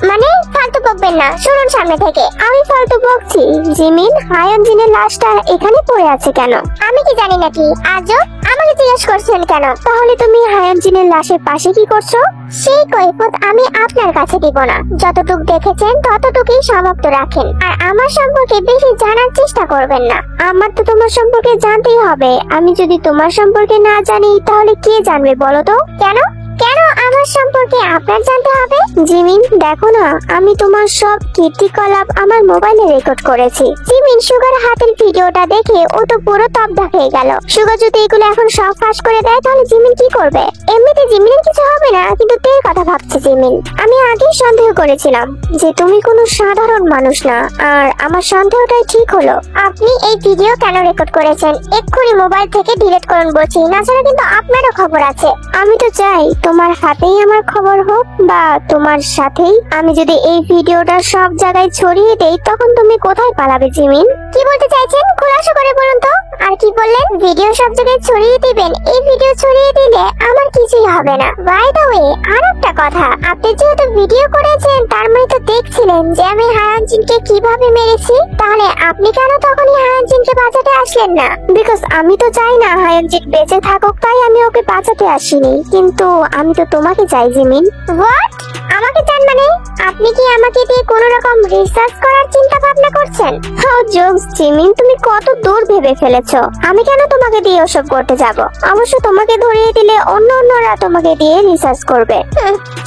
মানে ফালতু বকবেন না, শুনুন সামনে থেকে। আমি ফালতু বকছি? জিমিন, হায়ানজিনের লাশটা এখানে পড়ে আছে কেন? আমি কি জানি নাকি? আজও আমাকে জিজ্ঞেস করছেন কেন? তাহলে তুমি হায়ানজিনের লাশের পাশে কি করছো? সেই কৈফিয়ত আমি আপনার কাছে দিব না। যতটুকু দেখেছেন ততটুকুই সমাপ্ত রাখেন, আর আমার সম্পর্কে বেশি জানার চেষ্টা করবেন না। আমার তো তোমার সম্পর্কে জানতেই হবে। আমি যদি তোমার সম্পর্কে না জানি তাহলে কে জানবে বলো তো? কেন? কেন আমার সম্পর্কে আপনার জানতে হবে? জিমিন দেখো না, আমি তোমার সব কীর্তিকলাপ আমার মোবাইলে রেকর্ড করেছি। জিমিন সুগার হাতের ভিডিওটা দেখে ও তো পুরো তব্দা হয়ে গেল। সুগার যদি এগুলো এখন সব ফাঁস করে দেয় তাহলে জিমিন কি করবে? এমনিতে জিমিনের কিছু হবে না, কিন্তু তের কথা ভাবছে জিমিন। আমি আগেই সন্দেহ করেছিলাম যে তুমি কোনো সাধারণ মানুষ না, আর আমার সন্দেহটাই ঠিক হলো। আপনি এই ভিডিও কেন রেকর্ড করেছেন? এক্ষুনি মোবাইল থেকে ডিলিট করুন বলছি, না ছাড়া কিন্তু আপনারও খবর আছে। আমি তো চাই তোমার হাতেই আমার খবর হোক, বা তোমার সাথেই। আমি যদি এই ভিডিওটা সব জায়গায় ছড়িয়ে দেই তখন তুমি কোথায় পালাবে জিমিন? কি বলতে চাইছেন খোলাসা করে বলুন তো। আর কি বললেন? ভিডিও সব জায়গায় ছড়িয়ে দিবেন? এই ভিডিও ছড়িয়ে দিলে আমার কিছুই হবে না। বাই দ্য ওয়ে, আর একটা কথা, আপনি যেহেতু ভিডিও করেছেন তার মানে তো দেখছিলেন যে আমি হায়ানজিনকে কিভাবে মেরেছি। তাহলে আপনি কেন তখনই হায়ানজিনকে বাঁচাতে আসলেন না? বিকজ আমি তো চাই না হায়ানজিৎ বেঁচে থাকুক, তাই আমি ওকে বাঁচাতে আসিনি। কিন্তু আমি তো তোমাকে চাই জিমিন। হোয়াট? আমাকে চান মানে? আপনি কি আমাকে দিয়ে কোনো রকম রিসার্চ করার চিন্তা ভাবনা করছেন? হাউ জোকস জিমিন, তুমি কত দূর ভেবে ফেলেছো। আমি কেন তোমাকে দিয়ে ওসব করতে যাব? অবশ্য তোমাকে ধরিয়ে দিলে অন্যরা তোমাকে দিয়ে রিসার্চ করবে।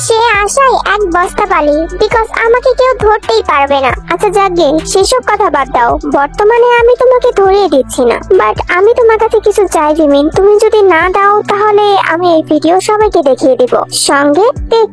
সে আশায় এক বস্তা বালি, বিকজ আমাকে কেউ ধরতেই পারবে না। আচ্ছা যাগে, সেসব কথা বাদ দাও। বর্তমানে আমি তোমাকে ধরিয়ে দিচ্ছি না, বাট আমি তোমার কাছে কিছু চাই জিমিন। তুমি যদি না দাও তাহলে আমি এই ভিডিও সবাইকে দেখিয়ে দিব, সঙ্গে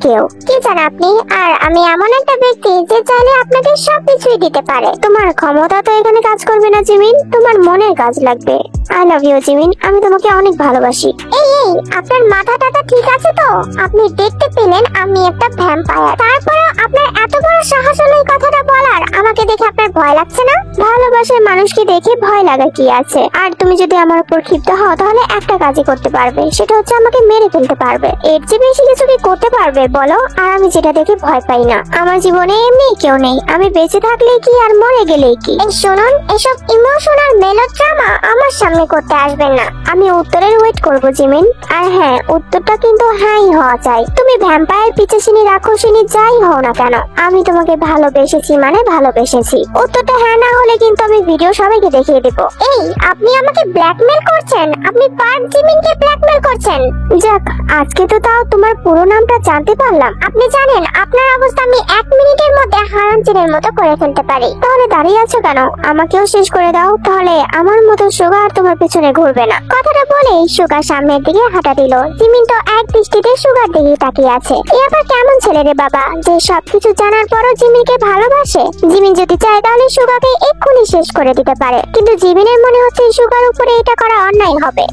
কেউ। কি চান আপনি? আর আমি এমন একটা ব্যক্তি যে চাইলে আপনাকে সবকিছুই দিতে পারে। তোমার ক্ষমতা তো এখানে কাজ করবে না জিমিন, তোমার মনের কাজ লাগবে। আই লাভ ইউ জিমিন, আমি তোমাকে অনেক ভালোবাসি। এই আপনার মাথা টাথা ঠিক আছে তো? আপনি দেখতে পেলেন আমি একটা ভ্যাম্পায়ার, তারপরেও আপনার এত বড় সাহস হলো এই কথাটা বলার। আমাকে দেখে আপনার ভয় লাগছে না? ভালোবাসার মানুষকে দেখে ভয় লাগা কি আছে? আর তুমি যদি আমার উপর ক্ষিপ্ত হও তাহলে একটা কাজই করতে পারবে, সেটা হচ্ছে আমাকে মেরে ফেলতে পারবে। এর চেয়ে বেশি কিছু কি করতে পারবে বলো? আর আমি যেটা দেখে ভয় পাই না। আমার জীবনে এমনি কেউ নেই, আমি বেঁচে থাকলে কি আর মরে গেলেই কি। এই শুনুন, এসব ইমোশনাল মেলোড্রামা আমার সামনে করতে আসবেন না। আমি উত্তরের ওয়েট করবো জিমিন। আর হ্যাঁ, উত্তরটা কিন্তু হ্যাঁই হওয়া চাই। তুমি ভ্যাম্পায়ার, পিচাচিনি, রাক্ষসিনী যাই হও না কেন, আমি তোমাকে ভালোবেসেছি মানে ভালোবেসেছি। উত্তরটা হ্যাঁ না হলে কিন্তু আমি ভিডিও সবাইকে দেখিয়ে দিব। এই আপনি আমাকে ব্ল্যাকমেল করছেন? আপনি পার্ক জিমিনকে ব্ল্যাকমেল করছেন? যাক, আজকে তো তাও তোমার পুরো নামটা জানতে পারলাম। আপনি জানেন আপনার অবস্থা আমি 1 মিনিটের মধ্যে হারানজিনের মতো করে ফেলতে পারি। তাহলে দাঁড়িয়ে আছো কেন? আমাকেও শেষ করে দাও, তাহলে আমার মতো সুগা আর তোমার পেছনে ঘুরবে না। কথাটা বলেই সুগা সামনের দিকে হাঁটা দিল। জিমিন তো এক দৃষ্টিতে সুগার দিকে তাকিয়ে আছে। এ আবার কেমন ছেলে রে বাবা, যে সবকিছু জানার পরও জিমিনকে ভালোবাসে। জিমিন যদি চায় তাহলে সুগাকে এক্ষুনি শেষ করে দিতে পারে, কিন্তু জিমিনের মনে হচ্ছে সুগার উপরে এটা করা অন্যায় হবে।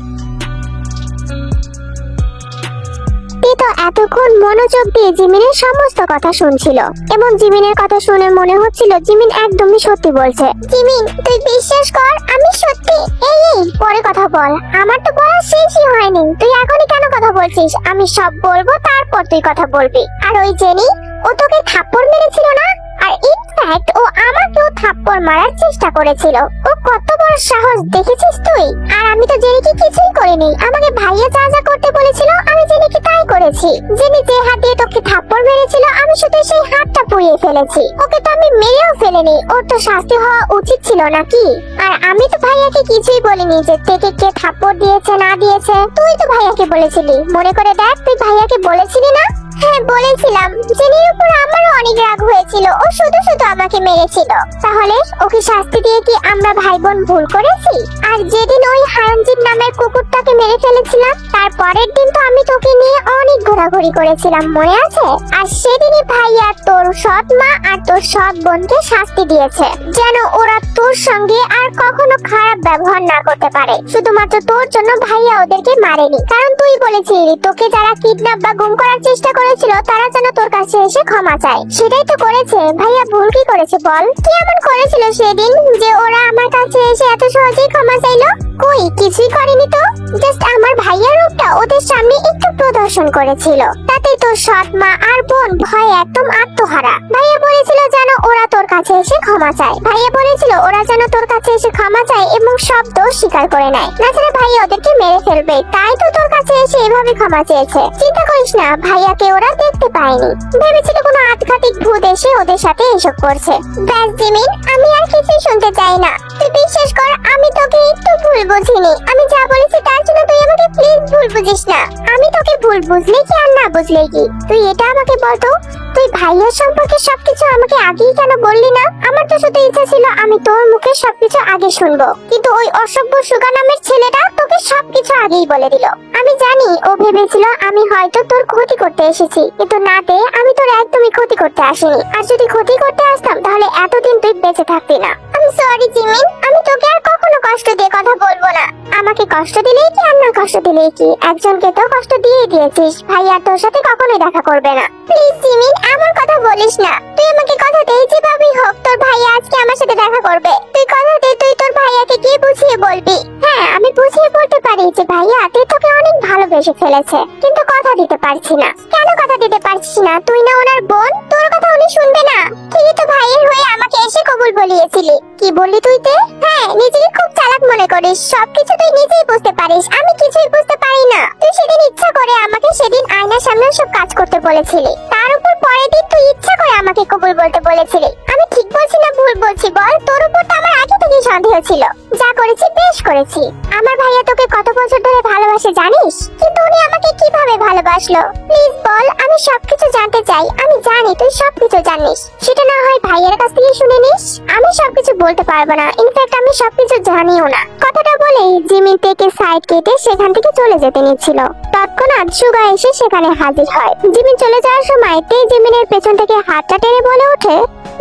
তো এতক্ষণ মনোযোগ দিয়ে জিমিনের সমস্ত কথা শুনছিল, এবং জিমিনের কথা শুনে মনে হচ্ছিল জিমিন একদমই সত্যি বলছে। জিমিন তুই বিশ্বাস কর, আমি সত্যি। এই পরে কথা বল, আমার তো বলা শেষই হয়নি। তুই এখনই কেন কথা বলছিস? আমি সব বলবো, তারপর তুই কথা বলবি। আর ওই জেনি, ও তোকে থাপ্পড় মেরেছিল না? আর ইনফ্যাক্ট ও আমাকেও থাপ্পড় মারার চেষ্টা করেছিল। ও কত বড় সাহস দেখেছিস তুই? আর আমি তো জেনিকে কিছুই করিনি। আমাকে ভাইয়া যা যা করতে বলেছিল আমি জেনিকে তাই করেছি। জেনি যে হাত দিয়ে তোকে থাপ্পড় মেরেছিল আমি শুধু সেই হাতটা পুড়িয়ে ফেলেছি। ওকে তো আমি মেরেও ফেলিনি। ওর তো শাস্তি হওয়া উচিত ছিল নাকি? আর আমি তো ভাইয়াকে কিছুই বলিনি যে থেকে কে থাপ্পড় দিয়েছে না দিয়েছে। তুই তো ভাইয়াকে বলেছিলি, মনে করে দেখ, তুই ভাইয়াকে বলেছিলি না? হ্যাঁ বলেছিলাম। জেনির উপর আমারও অনেক রাগ হয়েছিল, ও শুধু শুধু আমাকে মেরেছিল। তাহলে ওকে শাস্তি দিয়ে কি আমরা ভাই বোন ভুল করেছি? আর যেদিন ওই হারানজিৎ নামের কুকুরটাকে মেরে ফেলেছিলাম, তার পরের দিন তো আমি তোকে নিয়ে অনেক ঘোরাঘুরি করেছিলাম, মনে আছে? আর সেদিনই ভাইয়া তোর সৎ মা আর তোর সৎ বোনকে শাস্তি দিয়েছে, যেন ওরা তোর সঙ্গে আর কখনো খারাপ ব্যবহার না করতে পারে। শুধুমাত্র তোর জন্য ভাইয়া ওদেরকে মারেনি, কারণ তুই বলেছিলি তোকে যারা কিডন্যাপ বা গুম করার চেষ্টা করেছিল তারা যেন তোর কাছে এসে ক্ষমা চায়। সেটাই তো করেছে। ভাইয়া ভুল কি করেছে বল? কি এমন করেছিল সেদিন যে ওরা আমার কাছে এসে এত সহজেই ক্ষমা চাইলো? কই, কিছুই করেনি তো। জাস্ট আমার ভাইয়ার রূপটা ওদের সামনে একটু প্রদর্শন করেছিল, তাতে তোর সৎ মা আর বোন ভয়ে একদম আত্মহারা। ভাইয়া বলেছিল যেন ওরা তোর কাছে এসে ক্ষমা চায়। ভাইয়া বলেছিল ওরা যেন তোর কাছে এসে ক্ষমা চায় এবং সব দোষ স্বীকার করে নেয়, না ছাড়া ভাইয়া ওদেরকে মেরে ফেলবে। তাই তো তোর কাছে এসে এভাবে ক্ষমা চেয়েছে। চিন্তা করিস না, ভাইয়াকে ওরা দেখতে পায়নি। ভেবেছিল কোনো আটঘাটিক ভূত এসে ওদের সাথে এসব করছে। ব্যাস জিমিন, আমি আর কিছুই শুনতে চাই না। তুই বিশ্বাস কর, আমি তোকে একটু ভুল বুঝিনি। আমি যা বলেছি তার জন্য তুই আমাকে প্লিজ ভুল বুঝিস না। আমি তোকে ভুল ভুল বুঝলে কি আর না বুঝলে কি? তুই এটা আমাকে বলতো, তুই ভাইয়ার সম্পর্কে সবকিছু আমাকে আগেই কেন বললি না? আমার তো শুধু ইচ্ছা ছিল আমি তোর মুখে সবকিছু আগে শুনবো, কিন্তু ওই অসভ্য সুগা নামের ছেলেটা তোকে সবকিছু আগেই বলে দিল। আমি জানি ও ভেবেছিল আমি হয়তো তোর ক্ষতি করতে এসেছি, কিন্তু না দে, আমি তোর একদমই ক্ষতি করতে আসিনি। আর যদি ক্ষতি করতে আসতাম তাহলে এতদিন তুই বেঁচে থাকতি না। আমি সরি জিমিন, আমি তোকে আর কখনো কষ্ট দিয়ে কথা বলবো না। আমাকে কষ্ট দিলেই কি আর না কষ্ট দিলেই কি, একজনকে তো কষ্ট দিয়ে দিয়েছিস। ভাইয়া তোর সাথে কখনোই দেখা করবে না। প্লিজ জিমিন, আমার কথা বলিস না। তুই আমাকে কথা দে, যেভাবেই হোক তোর ভাইয়া আজকে আমার সাথে দেখা করবে। তুই কথা দে, তুই তোর ভাইয়াকে গিয়ে বুঝিয়ে বলবি। হ্যাঁ, আমি বুঝিয়ে বলতে পারি যে ভাইয়া তুই তোকে অনেক ভালোবেসে ফেলেছে, কিন্তু কথা দিতে পারছি না। কেন কথা দিতে পারছিস না? তুই না ওনার বোন, তোর কথা উনি শুনবে না? তুই তো ভাইয়ের হয়ে আমাকে এসে কবুল বলিয়েছিলি। কি বললি তুই তে? হ্যাঁ, নিজেকে খুব চালাক মনে করিস, সবকিছু তুই নিজেই বুঝতে পারিস, আমি কিছুই বুঝতে পারি না। তুই সেদিন ইচ্ছা করে আমাকে সেদিন আয়নার সামনে সব কাজ করতে বলেছিলি, তার উপর পরের দিন তুই ইচ্ছা করে আমাকে কবুল বলতে বলেছিলি। আমি ঠিক বলছি না ভুল বলছি বল? তোর উপর তো আমার আগে থেকেই সন্দেহ ছিল। যা করেছি বেশ করেছি। আমার ভাইয়া তোকে কত বছর ধরে ভালোবাসে জানিস? কিন্তু উনি আমাকে কিভাবে ভালোবাসলো প্লিজ বল, আমি সবকিছু জানতে চাই। আমি জানি তুই সবকিছু জানিস, সেটা না হয় ভাইয়ের কাছ থেকে শুনে নিস। আমি সবকিছু বলতে পারবো না, ইনফ্যাক্ট আমি সবকিছু জানিও না। কথাটা বলেই জিমিন থেকে সাইড কেটে সেখান থেকে চলে যেতে নিচ্ছিল। তৎক্ষণাৎ সুগা এসে সেখানে হাজির হয়। জিমিন চলে যাওয়ার সময় তে জিমিনের পেছন থেকে হাতটা টেনে বলে ওঠে,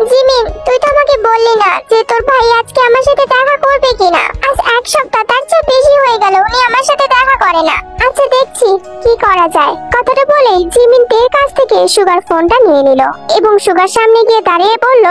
জিমিন তুই তো আমাকে বললি না যে তোর ভাই আজকে আমার সাথে দেখা করবে কিনা। আজ এক সপ্তাহ তার চেয়ে বেশি হয়ে গেল উনি আমার সাথে দেখা করে না। আচ্ছা দেখছি কি করা যায়। কথাটা বলেই জিমিন তের কাছ থেকে সুগার ফোনটা নিয়ে নিল এবং সুগার সামনে গিয়ে দাঁড়িয়ে বলল,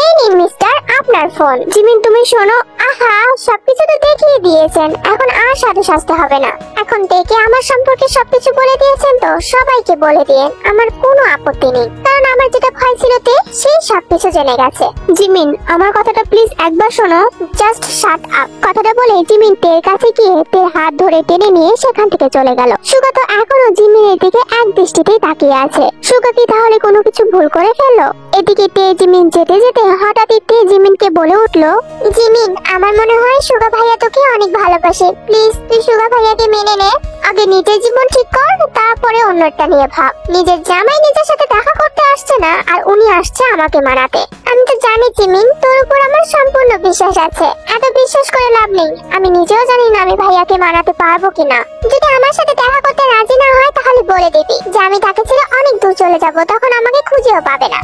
এই নিন মিস্টার, আপনার ফোন। জিমিন তুমি শোনো, আহা সবকিছু তো দেখিয়ে দিয়েছেন, এখন আর সাথে সাজতে হবে না। এখন দেখে আমার সম্পর্কে সবকিছু বলে দিয়েছেন তো সবাইকে বলে দিয়েন, আমার কোনো আপত্তি নেই, কারণ আমার যেটা ভয় ছিল তে সেই সবকিছু জেনে গেছে। জিমিন আমার কথাটা প্লিজ একবার শোনো, জাস্ট শাট আপ। কথাটা বলে জিমিন তের কাছে গিয়ে তের হাত ধরে টেনে নিয়ে সেখান থেকে চলে গেল। সুগা তো এখনো জিমিনের দিকে এক দৃষ্টিতেই তাকিয়ে আছে। সুগা কি তাহলে কোনো কিছু ভুল করে ফেললো? এদিকে তে জিমিন যেতে যেতে হঠাৎই তে জিমিনকে বলে উঠলো, জিমিন আমার মনে হয় সুগা ভাইয়া তোকে অনেক ভালোবাসে, প্লিজ তুই সুগা ভাইয়াকে মেনে নে। আগে নিজের জীবন ঠিক কর, তারপরে অন্যটা নিয়ে ভাব। নিজের জামাই নিজের সাথে দেখা করতে আসছে না, আর উনি আসছে আমাকে মানাতে। আমি তো জানি জিমিন তোর উপর আমার সম্পূর্ণ বিশ্বাস আছে, এত বিশ্বাস করে লাভ নেই। আমি নিজেও জানি না আমি ভাইয়াকে মানাতে পারবো কিনা। যদি আমার সাথে দেখা করতে রাজি না হয় তাহলে বলে দিবি যে আমি তাকে ছেড়ে অনেক দূর চলে যাব, তখন আমাকে খুঁজেও পাবে না।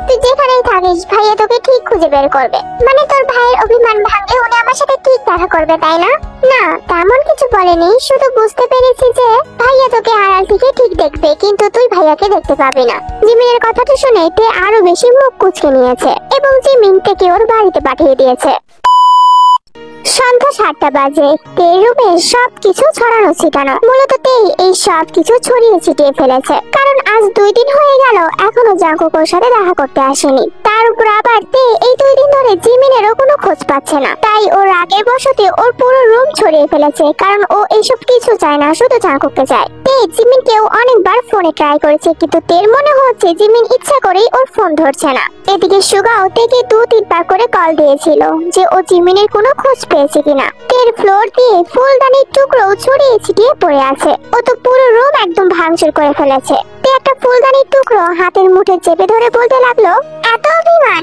তুই যেখানেই থাকিস ভাইয়া তোকে ঠিক খুঁজে বের করবে। মানে তোর ভাইয়ের অভিমান ভাঙলে উনি আমার সাথে ঠিক দেখা করবে, তাই না? না তেমন কিছু বলেনি, শুধু বুঝতে পেরেছি যে ভাইয়া তোকে আড়াল থেকে ঠিক দেখবে, কিন্তু তুই ভাইয়াকে দেখতে পাবি না। জিমিনের কথাটা শুনে তে আরো বেশি মুখ কুঁচকে নিয়েছে এবং জিমিন থেকে ওর বাড়িতে পাঠিয়ে দিয়েছে। সন্ধ্যা 7টা বাজে। তে রুমে সবকিছু ছড়ানো ছিটানো, মূলত তে এই সব কিছু ছড়িয়ে ছিটিয়ে ফেলেছে, কারণ আজ 2 দিন হয়ে গেল এখনো জাঙ্কুকোর সাথে দেখা করতে আসেনি। তার উপর আবার তে এই 2 দিন ধরে জিমিনেরও কোনো খোঁজ পাচ্ছে না, তাই ওর রাগের বশতে ওর পুরো রুম ছড়িয়ে ফেলেছে, কারণ ও এইসব কিছু চায় না, শুধু জাঙ্কুককে চায়। তে জিমিনকেও অনেকবার ফোনে ট্রাই করেছে, কিন্তু তের মনে হচ্ছে জিমিন ইচ্ছা করেই ওর ফোন ধরছে না। এদিকে সুগাও তেকে 2-3 বার করে কল দিয়েছিল যে ও জিমিনের কোনো খোঁজ পেয়েছে কিনা। তের ফ্লোর দিয়ে ফুলদানির টুকরো ছড়িয়ে ছিটিয়ে পড়ে আছে, ও তো পুরো রুম একদম ভাঙচুর করে ফেলেছে। তে একটা ফুলদানির টুকরো হাতের মুঠে চেপে ধরে বলতে লাগলো, এত অভিমান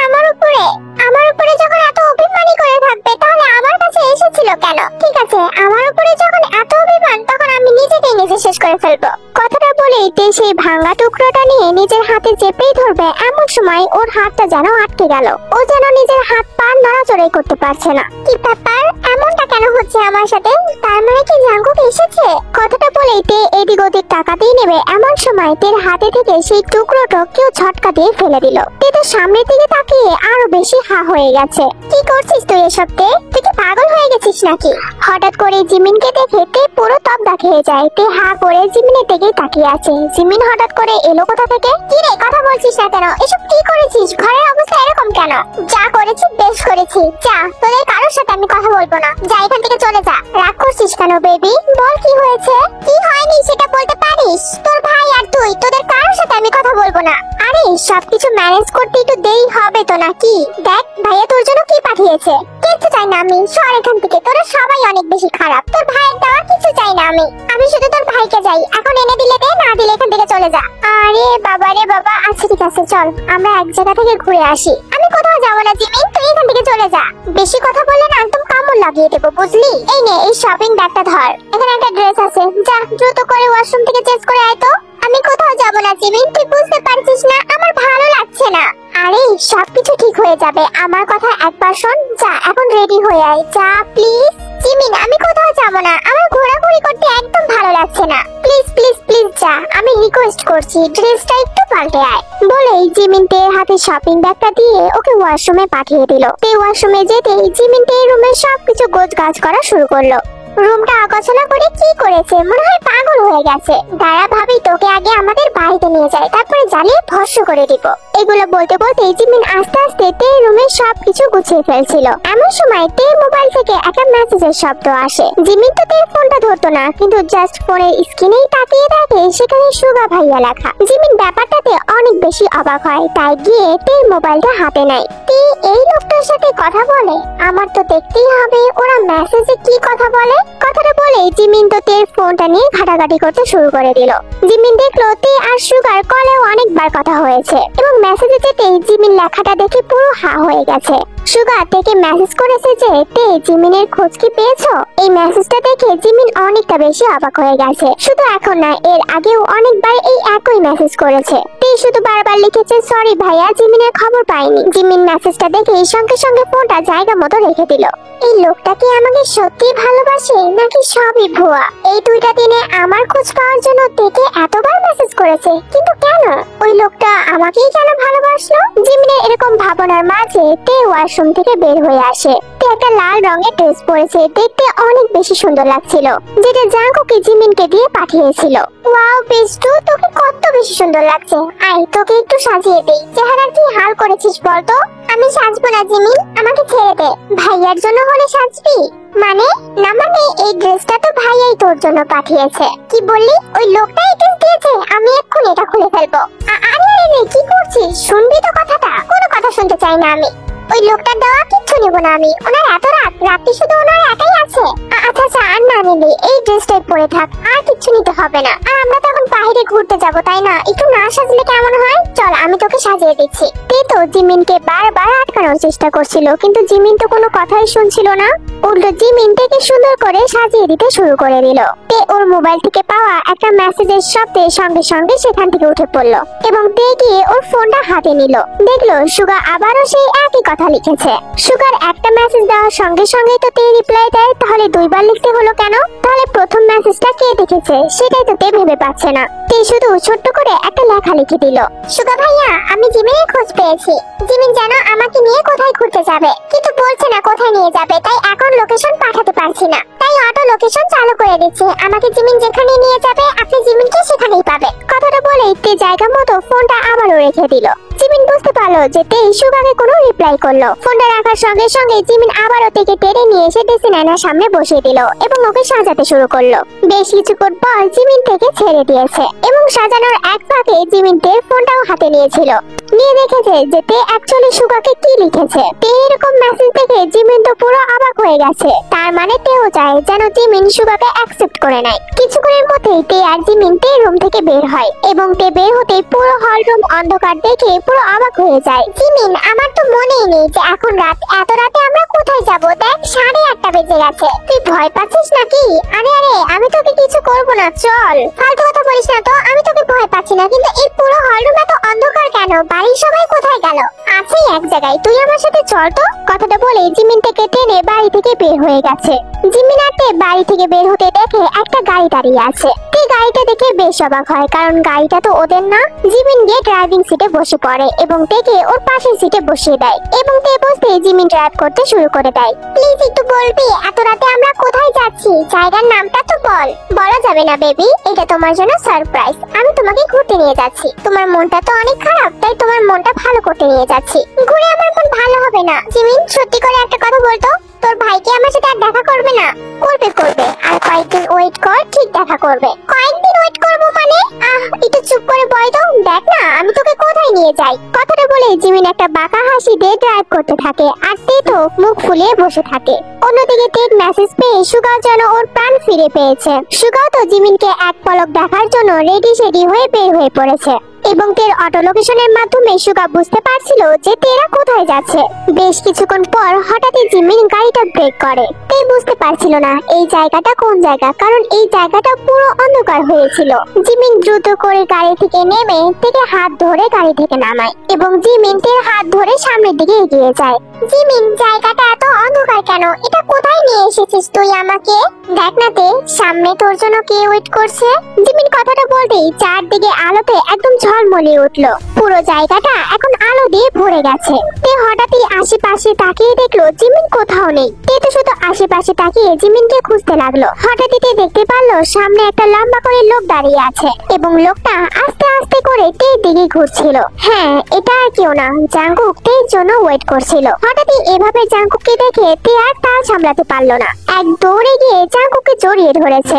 আমার উপরে? আমার উপরে যখন এত অভিমানই করে থাকবে তাহলে আমার কাছে এসেছিল কেন? ঠিক আছে, আমার উপরে যখন এত অভিমান তখন আমি নিজেকেই নিজে শেষ করে ফেলবো। কথাটা বলেই তে সেই ভাঙা টুকরোটা নিয়ে নিজের হাতে চেপেই ধরবে, এমন সময় ওর হাতটা যেন আটকে গেল। ও যেন নিজের হাত পা নড়াচড়াই করতে পারছে না। কি ব্যাপার, এমনটা কেন হচ্ছে আমার সাথে? তার মানে কি জাঙ্কুক এসেছে? কথাটা বলেই তে এদিক ওদিক তাকাতেই নেবে, এমন সময় তের হাতে থেকে সেই টুকরোটা কেউ ঝটকা দিয়ে ফেলে দিল। তে তো সামনের দিকে তাকিয়ে আরো বেশি হা হয়ে গেছে। কি করছিস তুই এসব তে? তুই কি পাগল হয়ে গেছিস নাকি? হঠাৎ করে জিমিনকে দেখে তে পুরো তবদা খেয়ে যায়। তে হা করে জিমিনের দিকে তাকিয়ে আছে। জিমিন হঠাৎ করে এলো কোথা থেকে? কি রে কথা বলছিস না কেন? এসব কি করেছিস? ঘরের অবস্থা এরকম কেন? যা করেছি বেশ করেছি, যা, তোদের কারোর সাথে আমি কথা বলবো না, যা এখান থেকে চলে যা। রাগ করছিস কেন বেবি? বল কি হয়েছে? কি হয়নি সেটা বলতে পারিস? তোর ভাই আর তুই, তোদের কারোর সাথে আমি কথা বলবো না। আরে সবকিছু ম্যানেজ করতে একটু দেরি হবে তো নাকি? দেখ ভাইয়া তোর জন্য কি পাঠিয়েছে। কিচ্ছু চাই না আমি, সর এখান থেকে, তোরা সবাই অনেক বেশি খারাপ। তোর ভাইয়ের দেওয়া কিছু চাই না না আমি শুধু তোর ভাইকে চাই। এখন এনে দিলে দে, না দিলে এখান থেকে চলে যা। আরে বাবা রে বাবা, আচ্ছা ঠিক আছে চল আমরা এক জায়গা থেকে ঘুরে আসি। আমি কোথাও যাবো না জিমিন, তুই এখান থেকে চলে যা। বেশি কথা বললে না একদম কামড় লাগিয়ে দেবো, বুঝলি? এই নে এই শপিং ব্যাগটা ধর, এখানে একটা ড্রেস আছে, যা দ্রুত করে ওয়াশরুম থেকে চেঞ্জ করে আয় তো। আমি কোথাও যাবো না জিমিন, তুই বুঝতে পারছিস না আমার ভালো লাগছে না। আরে সবকিছু ঠিক হয়ে যাবে, আমার কথা একবার শোন। যা এখন রেডি হয়ে আয়, যা প্লিজ। জিমিন আমি কোথাও যাবো না, আমার ঘোরাঘুরি করতে একদম ভালো লাগছে না। প্লিজ প্লিজ প্লিজ যা, আমি রিকোয়েস্ট করছি, ড্রেসটা একটু পাল্টে আয়। বলেই জিমিন তের হাতে শপিং ব্যাগটা দিয়ে ওকে ওয়াশরুমে পাঠিয়ে দিল। তে ওয়াশরুমে যেতেই জিমিন তের রুমে সবকিছু গোছগাছ করা শুরু করলো। রুমটা আগাছালা করে কি করেছে, মনে হয় পাগল হয়ে গেছে। দাঁড়া ভাবি, তোকে আগে আমাদের বাড়িতে নিয়ে যায়, তারপরে জ্বালিয়ে ভস্ম করে দিব। এগুলো বলতে বলতে জিমিন আস্তে আস্তে তে রুমের সবকিছু গুছিয়ে ফেলছিল। এমন সময় তে মোবাইল থেকে একটা মেসেজের শব্দ আসে। জিমিন তো তের ফোনটা ধরতো না, কিন্তু জাস্ট ফোনের স্ক্রিনেই তাকিয়ে দেখে সেখানে সুগা ভাইয়া লেখা। জিমিন ব্যাপারটাতে অনেক বেশি অবাক হয়, তাই গিয়ে তের মোবাইলটা হাতে নেয়। তে এই লোকটার সাথে কথা বলে, আমার তো দেখতেই হবে ওরা মেসেজে কি কথা বলে। কথাটা বলে জিমিন তো তের ফোনটা নিয়ে ঘাটাঘাটি করতে শুরু করে দিল। জিমিন দেখলো তে আর সুগার কলেও অনেকবার কথা হয়েছে এবং মেসেজে যেতেই জিমিন লেখাটা দেখে পুরো হা হয়ে গেছে। সুগা থেকে মেসেজ করেছে যে তে জিমিনের খোঁজ কি পেয়েছো। এই মেসেজটা দেখে জিমিন অনেকটা বেশি অবাক হয়ে গেছে। শুধু এখন না, এর আগেও অনেকবার এই একই মেসেজ করেছে। তে শুধু বারবার লিখেছে সরি ভাইয়া, জিমিনের খবর পাইনি। জিমিন মেসেজটা দেখে সঙ্গে সঙ্গে ফোনটা জায়গা মতো রেখে দিল। এই লোকটা কি আমাকে সত্যি ভালোবাসে নাকি সবই ভুয়া? এই দুইটা দিনে আমার খোঁজ পাওয়ার জন্য তেকে এতবার মেসেজ করেছে, কিন্তু কেন? ওই লোকটা আমাকেই কেন ভালোবাসলো? জিমিনের এরকম ভাবনার মাঝে তে ওয়াশরুম থেকে বের হয়ে আসে। তে একটা লাল রঙের ড্রেস পরেছে, দেখতে অনেক বেশি সুন্দর লাগছিল, যেটা জাঙ্কুকে জিমিনকে দিয়ে পাঠিয়েছিল। ওয়াও বেস্টু, তোকে কত বেশি সুন্দর লাগছে। আয় তোকে একটু সাজিয়ে দেই। চেহারা কি হাল করেছিস বলতো? আমি সাজবো না জিমিন, আমাকে ছেড়ে দে। ভাইয়ার জন্য হলে সাজবি? মানে না, মানে এই ড্রেসটা তো ভাইয়াই তোর জন্য পাঠিয়েছে। কি বললি? ওই লোকটা এটা দিয়েছে? আমি এক্ষুনি এটা খুলে ফেলবো। আরে আরে কি করছিস? শুনবি তো কথাটা? কোনো কথা শুনতে চাই না আমি। ওই লোকটার দেওয়া কিচ্ছু নেব না আমি। ওনার এত রাত্রি শুধু ওনার একাই আছে। আচ্ছা আচ্ছা, আর না নিবি, এই ড্রেসটাই পরে থাক, আর কিচ্ছু নিতে হবে না। আর আমরা তো এখন বাইরে ঘুরতে যাব, তাই না? একটু না সাজলে কেমন হয়? চল আমি তোকে সাজিয়ে দিচ্ছি। তে তো জিমিনকে বারবার আটকানোর চেষ্টা করছিল, কিন্তু জিমিন তো কোনো কথাই শুনছিল না। উল্টো জিমিন থেকে সুন্দর করে সাজিয়ে দিতে শুরু করে দিল। তে ওর মোবাইল থেকে পাওয়া একটা মেসেজের শব্দে সঙ্গে সঙ্গে সেখান থেকে উঠে পড়লো এবং তে গিয়ে ওর ফোনটা হাতে নিল। দেখলো সুগা আবারও সেই একই কথা লিখেছে। সুগার একটা মেসেজ দেওয়ার সঙ্গে সঙ্গে তো তে রিপ্লাই দেয়, তাহলে দুইবার লিখতে হলো কেন? তাহলে প্রথম মেসেজটা কে দেখেছে সেটাই তো তে ভেবে পাচ্ছে না। তে শুধু ছোট্ট করে একটা লেখা লিখে দিল, সুগা ভাইয়া আমি জিমিনের খোঁজ পেয়েছি। জিমিন যেন আমাকে নিয়ে কোথায় ঘুরতে যাবে, কিন্তু বলছে না কোথায় নিয়ে যাবে, তাই এখন লোকেশন পাঠাতে পারছি না। তাই অটো লোকেশন চালু করে দিচ্ছে, আমাকে জিমিন যেখানে নিয়ে যাবে আপনি জিমিনকে সেখানেই পাবে। কথাটা বলেই তে জায়গা মতো ফোনটা আবারও রেখে দিল। জিমিন বুঝতে পারলো যে তে সুগাকে কোনো রিপ্লাই করলো। ফোনটা রাখার সঙ্গে সঙ্গে জিমিন আবারও তেকে টেনে নিয়ে এসে ড্রেসিং আয়নার সামনে বসিয়ে দিল এবং ওকে সাজাতে শুরু করলো। বেশ কিছুক্ষণ পর জিমিন থেকে ছেড়ে দিয়েছে এবং সাজানোর এক ফাঁকে জিমিন তের ফোনটাও হাতে নিয়েছিল। নিয়ে দেখেছে যে তে অ্যাকচুয়ালি সুগাকে কি লিখেছে। তে এরকম মেসেজ দেখে জিমিন তো পুরো অবাক হয়ে গেছে। তার মানে তেও চায় যেন জিমিন সুগাকে অ্যাকসেপ্ট করে নেয়। কিছুক্ষণের মধ্যেই তে আর জিমিন তে রুম থেকে বের হয় এবং তে বের হতে পুরো হল রুম অন্ধকার দেখে পুরো অবাক হয়ে যায়। জিমিন আমার তো মনেই নেই যে এখন রাত, এত রাতে আমরা কোথায় যাব? দেখ 8:30 বেজে গেছে। তুই ভয় পাচ্ছিস নাকি? আরে আরে আমি তোকে কিছু করব না, চল। ফালতু কথা বলিস না তো, আমি তোকে ভয় পাচ্ছি না, কিন্তু এই পুরো হল রুম এত অন্ধকার কেন? বাড়ির সবাই কোথায় গেল? আছে এক জায়গায়, তুই আমার সাথে চল তো। কথাটা বলে জিমিন থেকে টেনে বাড়ি থেকে বের হয়ে গেছে। জিমিন আর তে বাড়ি থেকে বের হতে দেখে একটা গাড়ি দাঁড়িয়ে আছে। তে গাড়িটা দেখে বেশ অবাক হয়, কারণ গাড়িটা তো ওদের না। জিমিন গিয়ে ড্রাইভিং সিটে বসে পড়ে এবং তেকে ওর পাশের সিটে বসিয়ে দেয় এবং তে বসতে জিমিন ড্রাইভ করতে শুরু করে দেয়। প্লিজ একটু বলবি এত রাতে আমরা কোথায় যাচ্ছি? জায়গার নামটা তো বল। বলা যাবে না বেবি, এটা তোমার জন্য সারপ্রাইজ। আমি তোমাকে ঘুরতে নিয়ে যাচ্ছি। তোমার মনটা তো অনেক খারাপ, তাই তোমার মনটা ভালো করতে নিয়ে যাচ্ছি। ঘুরে আমার মন ভালো হবে না। জিমিন সত্যি করে একটা কথা বলতো, তোর ভাইকে আমার সাথে আর দেখা করবে না? করবে করবে, আর কয়েকদিন ওয়েট কর, ঠিক দেখা করবে। কয়েকদিন ওয়েট করবো মানে? মানে? একটু চুপ করে বয় তো। দেখ না আমি তোকে কোথায় নিয়ে যাই। কথাটা বলে জিমিন একটা বাঁকা হাসি দিয়ে ড্রাইভ করতে থাকে আর তে তো মুখ ফুলিয়ে বসে থাকে। অন্যদিকে টেড মেসেজ পেয়ে সুগাও যেন ওর প্রাণ ফিরে পেয়েছে। সুগাও তো জিমিনকে এক পলক দেখার জন্য রেডি সেডি হয়ে বের হয়ে পড়েছে এবং তের অটো লোকেশনের মাধ্যমে সুগা বুঝতে পারছিল যে তেরা কোথায় যাচ্ছে। বেশ কিছুক্ষণ পর হঠাৎই জিমিন গাড়িটা ব্রেক করে। তে বুঝতে পারছিল না এই জায়গাটা কোন জায়গা, কারণ এই জায়গাটা পুরো অন্ধকার হয়েছিল। জিমিন দ্রুত করে গাড়ি থেকে নেমে তেকে হাত ধরে গাড়ি থেকে নামায় এবং জিমিন তের হাত ধরে সামনের দিকে এগিয়ে যায়। জিমিন, জায়গাটা এত অন্ধকার কেন? এটা কোথায় নিয়ে এসেছিস তুই আমাকে? দেখ না তে, সামনে তোর জন্য কে ওয়েট করছে। জিমিন কথাটা বলতেই চারদিকে আলোতে একদম ঝলমলিয়ে উঠলো। পুরো জায়গাটা এখন আলো দিয়ে ভরে গেছে। তে হঠাৎই আশেপাশে তাকিয়ে দেখলো জিমিন কোথাও নেই। তে তো শুধু আশেপাশে তাকিয়ে জিমিনকে খুঁজতে লাগলো। হঠাৎই তে দেখতে পারলো সামনে একটা লম্বা করে লোক দাঁড়িয়ে আছে এবং লোকটা আস্তে আস্তে করে তের দিকে ঘুরছিল। হ্যাঁ, এটা আর কেউ না, জাঙ্কুক তের জন্য ওয়েট করছিল। হঠাৎই এভাবে জাঙ্কুককে দেখে তে আর তাল সামলাতে পারলো না, এক দৌড়ে গিয়ে জাঙ্কুককে জড়িয়ে ধরেছে।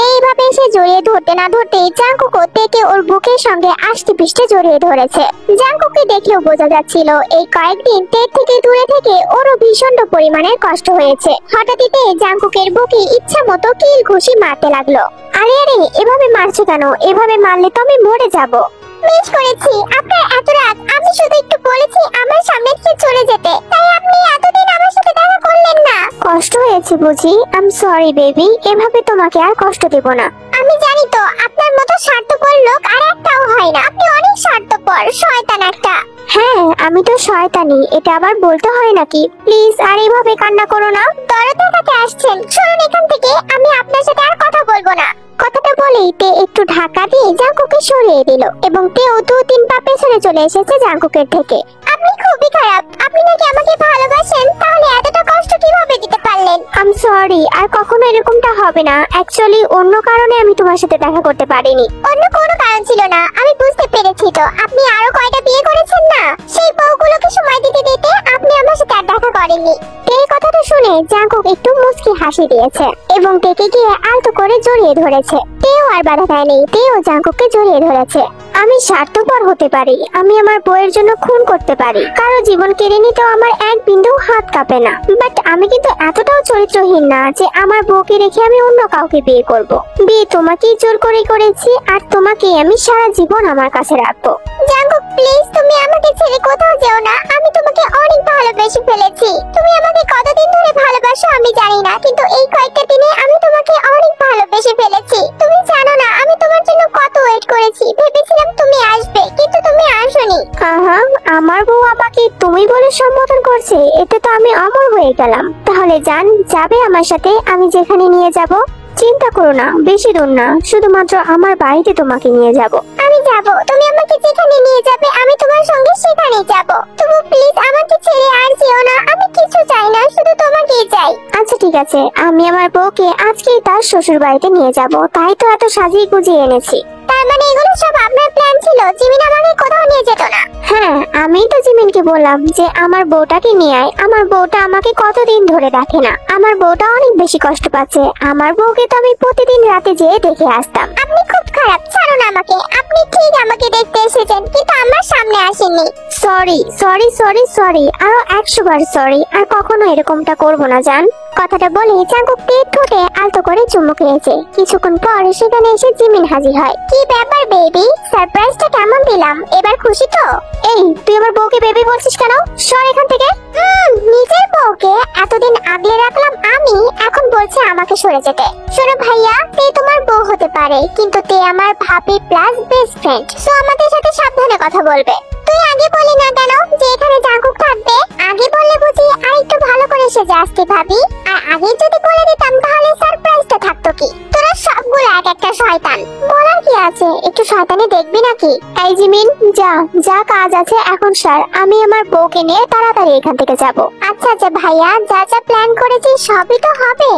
এইভাবে সে জড়িয়ে ধরতে না ধরতে জাঙ্কুকও তেকে ওর বুকের সঙ্গে আষ্টে পৃষ্ঠে জড়িয়ে ধরেছে। জাঙ্কুককে দেখলেও বোঝা যাচ্ছিল এই কয়েকদিন তের থেকে দূরে থেকে ওরও ভীষণ পরিমাণের কষ্ট হয়েছে। হঠাৎই তে জাঙ্কুকের বুকে ইচ্ছা মতো কিল ঘুষি মারতে লাগলো। আরে আরে, এভাবে মারছো কেন? এভাবে মারলে তো আমি মরে যাব। মিস করেছি, আপনার এত রাগ। আমি শুধু একটু বলেছি আমার সামনে থেকে চলে যেতে, তাই আপনি এতদিন আমার সাথে দেখা করলেন না। কষ্ট হয়েছে বুঝি? আই এম সরি বেবি, এভাবে তোমাকে আর কষ্ট দেব না। আমি জানি তো আপনার মতো স্বার্থপর লোক আর একটাও হয় না। আপনি অনেক স্বার্থপর, শয়তান একটা। হ্যাঁ, আমি তো শয়তানি, এটা আবার বলতে হয় নাকি? প্লিজ আর এইভাবে কান্না করো না। দরদ দেখাতে আসছেন, শুনুন এখান থেকে, আমি আপনার সাথে আর কথা বলবো না। কথাটা বলেই তে একটু ধাক্কা দিয়ে জাঙ্কুককে সরিয়ে দিল এবং তেও 2-3 পা পেছনে চলে এসেছে জাঙ্কুকের থেকে। আপনি খুবই খারাপ। আপনি নাকি আমাকে ভালোবাসেন, তাহলে এতটা কষ্ট কিভাবে দিতে পারলেন? আই এম সরি, আর কখনো এরকমটা হবে না। অ্যাকচুয়ালি অন্য কারণে আমি তোমার সাথে দেখা করতে পারিনি। অন্য কোনো কারণ ছিল না, আমি বুঝতে পেরেছি তো। আপনি আরো কয়টা বিয়ে করেছেন না? সেই বউগুলোকে সময় দিতে দিতে আপনি আমার সাথে আর দেখা করেননি। এই কথাটা শুনে জাঙ্কুক একটু মুচকি হাসি দিয়েছে এবং তেকে গিয়ে আলতো করে জড়িয়ে ধরেছে। তেও আর বাধা দেয়নি, তেও জাঙ্কুককে জড়িয়ে ধরেছে। আমি স্বার্থপর হতে পারি, আমি আমার বউয়ের জন্য খুন করতে পারি, কারো জীবন কেড়ে নিতেও আমার এক বিন্দু হাত কাঁপে না, বাট আমি কিন্তু এতটাও চরিত্রহীন না যে আমার বউকে রেখে আমি অন্য কাউকে বিয়ে করব। বিয়ে তোমাকেই জোর করে করেছি আর তোমাকেই আমি সারা জীবন আমার কাছে রাখবো। জাঙ্কুক প্লিজ, তুমি আমাকে ছেড়ে কোথাও যেও না। আমি তোমাকে অনেক ভালোবেসে ফেলেছি। তুমি আমাকে কতদিন ধরে ভালোবাসো আমি জানি না, কিন্তু এই কয়েকটা দিনে আমি তোমাকে অনেক ভালোবেসে ফেলেছি। তুমি জানো না আমি তোমার জন্য কত ওয়েট করেছি। ভেবেছিলাম তুমি আসবে, কিন্তু তুমি আসোনি। আহা, আমার বউ আমাকে তুমি বলে সম্বোধন করছে, এতে তো আমি অমর হয়ে গেলাম। তাহলে জান, যাবে আমার সাথে আমি যেখানে নিয়ে যাব? চিন্তা করো না, বেশি দূর না, শুধুমাত্র আমার বাড়িতে তোমাকে নিয়ে যাব। আমি যাব, তুমি আমাকে যেখানে নিয়ে যাবে আমি তোমার সঙ্গে সেখানেই যাব। তবু প্লিজ আমাকে ছেড়ে আর যেও না। আমি কিছু চাই না, শুধু তোমাকেই চাই। আচ্ছা ঠিক আছে, আমি আমার বউকে আজকেই তার শ্বশুর বাড়িতে নিয়ে যাব, তাই তো এত সাজিয়ে গুজিয়ে এনেছি। তার মানে এগুলো সব আপনার প্ল্যান ছিল? জিমিন আমাকে কোথাও নিয়ে যেত না? হ্যাঁ, আমি তো জিমিনকে বললাম যে আমার বউটাকে নিয়ে আয়। আমার বউটা আমাকে কতদিন ধরে দেখে না, আমার বউটা অনেক বেশি কষ্ট পাচ্ছে। আমার বউকে তো আমি প্রতিদিন রাতে যেয়ে দেখে আসতাম। আপনি খুব খারাপ, ছাড়ুন আমাকে। আপনি ঠিক আমাকে দেখতে এসেছেন, কিন্তু আমার সামনে আসেননি। সরি সরি সরি সরি, আরো 100 বার সরি, আর কখনো এরকমটা করবো না জান। কথাটা বলে জাঙ্কুক পেট ঠোঁটে আলতো করে চুমু খেয়েছে। কিছুক্ষণ পর সেখানে এসে জিমিন হাজির হয়। কি ব্যাপার বেবি, সারপ্রাইজটা কেমন দিলাম? এবার খুশি তো? এই, তুই আমার বউকে বেবি বলছিস কেন? সর এখান থেকে। নিজের বউকে এতদিন আগলে রাখলাম আমি, এখন বলছে আমাকে সরে যেতে। শোনো ভাইয়া, তে তোমার বউ হতে পারে, কিন্তু তে আমার ভাবি প্লাস বেস্ট ফ্রেন্ড। সো আমাদের সাথে সাবধানে কথা বলবে। তুই আগে বলি না কেন যে এখানে জাঙ্কুক থাকবে? আগে বললে বুঝি আর একটু ভালো করে সেজে আসতে ভাবি। আর আগে যদি বলে দিতাম তাহলে সারপ্রাইজটা থাকতো কি? তোরা সবগুলো এক একটা শয়তান। বলার কি আছে, একটু শয়তানি দেখবি নাকি? এই জিমিন, যা যা কাজ আছে এখন সার, আমি আমার বউকে নিয়ে তাড়াতাড়ি এখান থেকে যাব। আচ্ছা আচ্ছা ভাইয়া, যা যা প্ল্যান করেছি সবই তো হবে।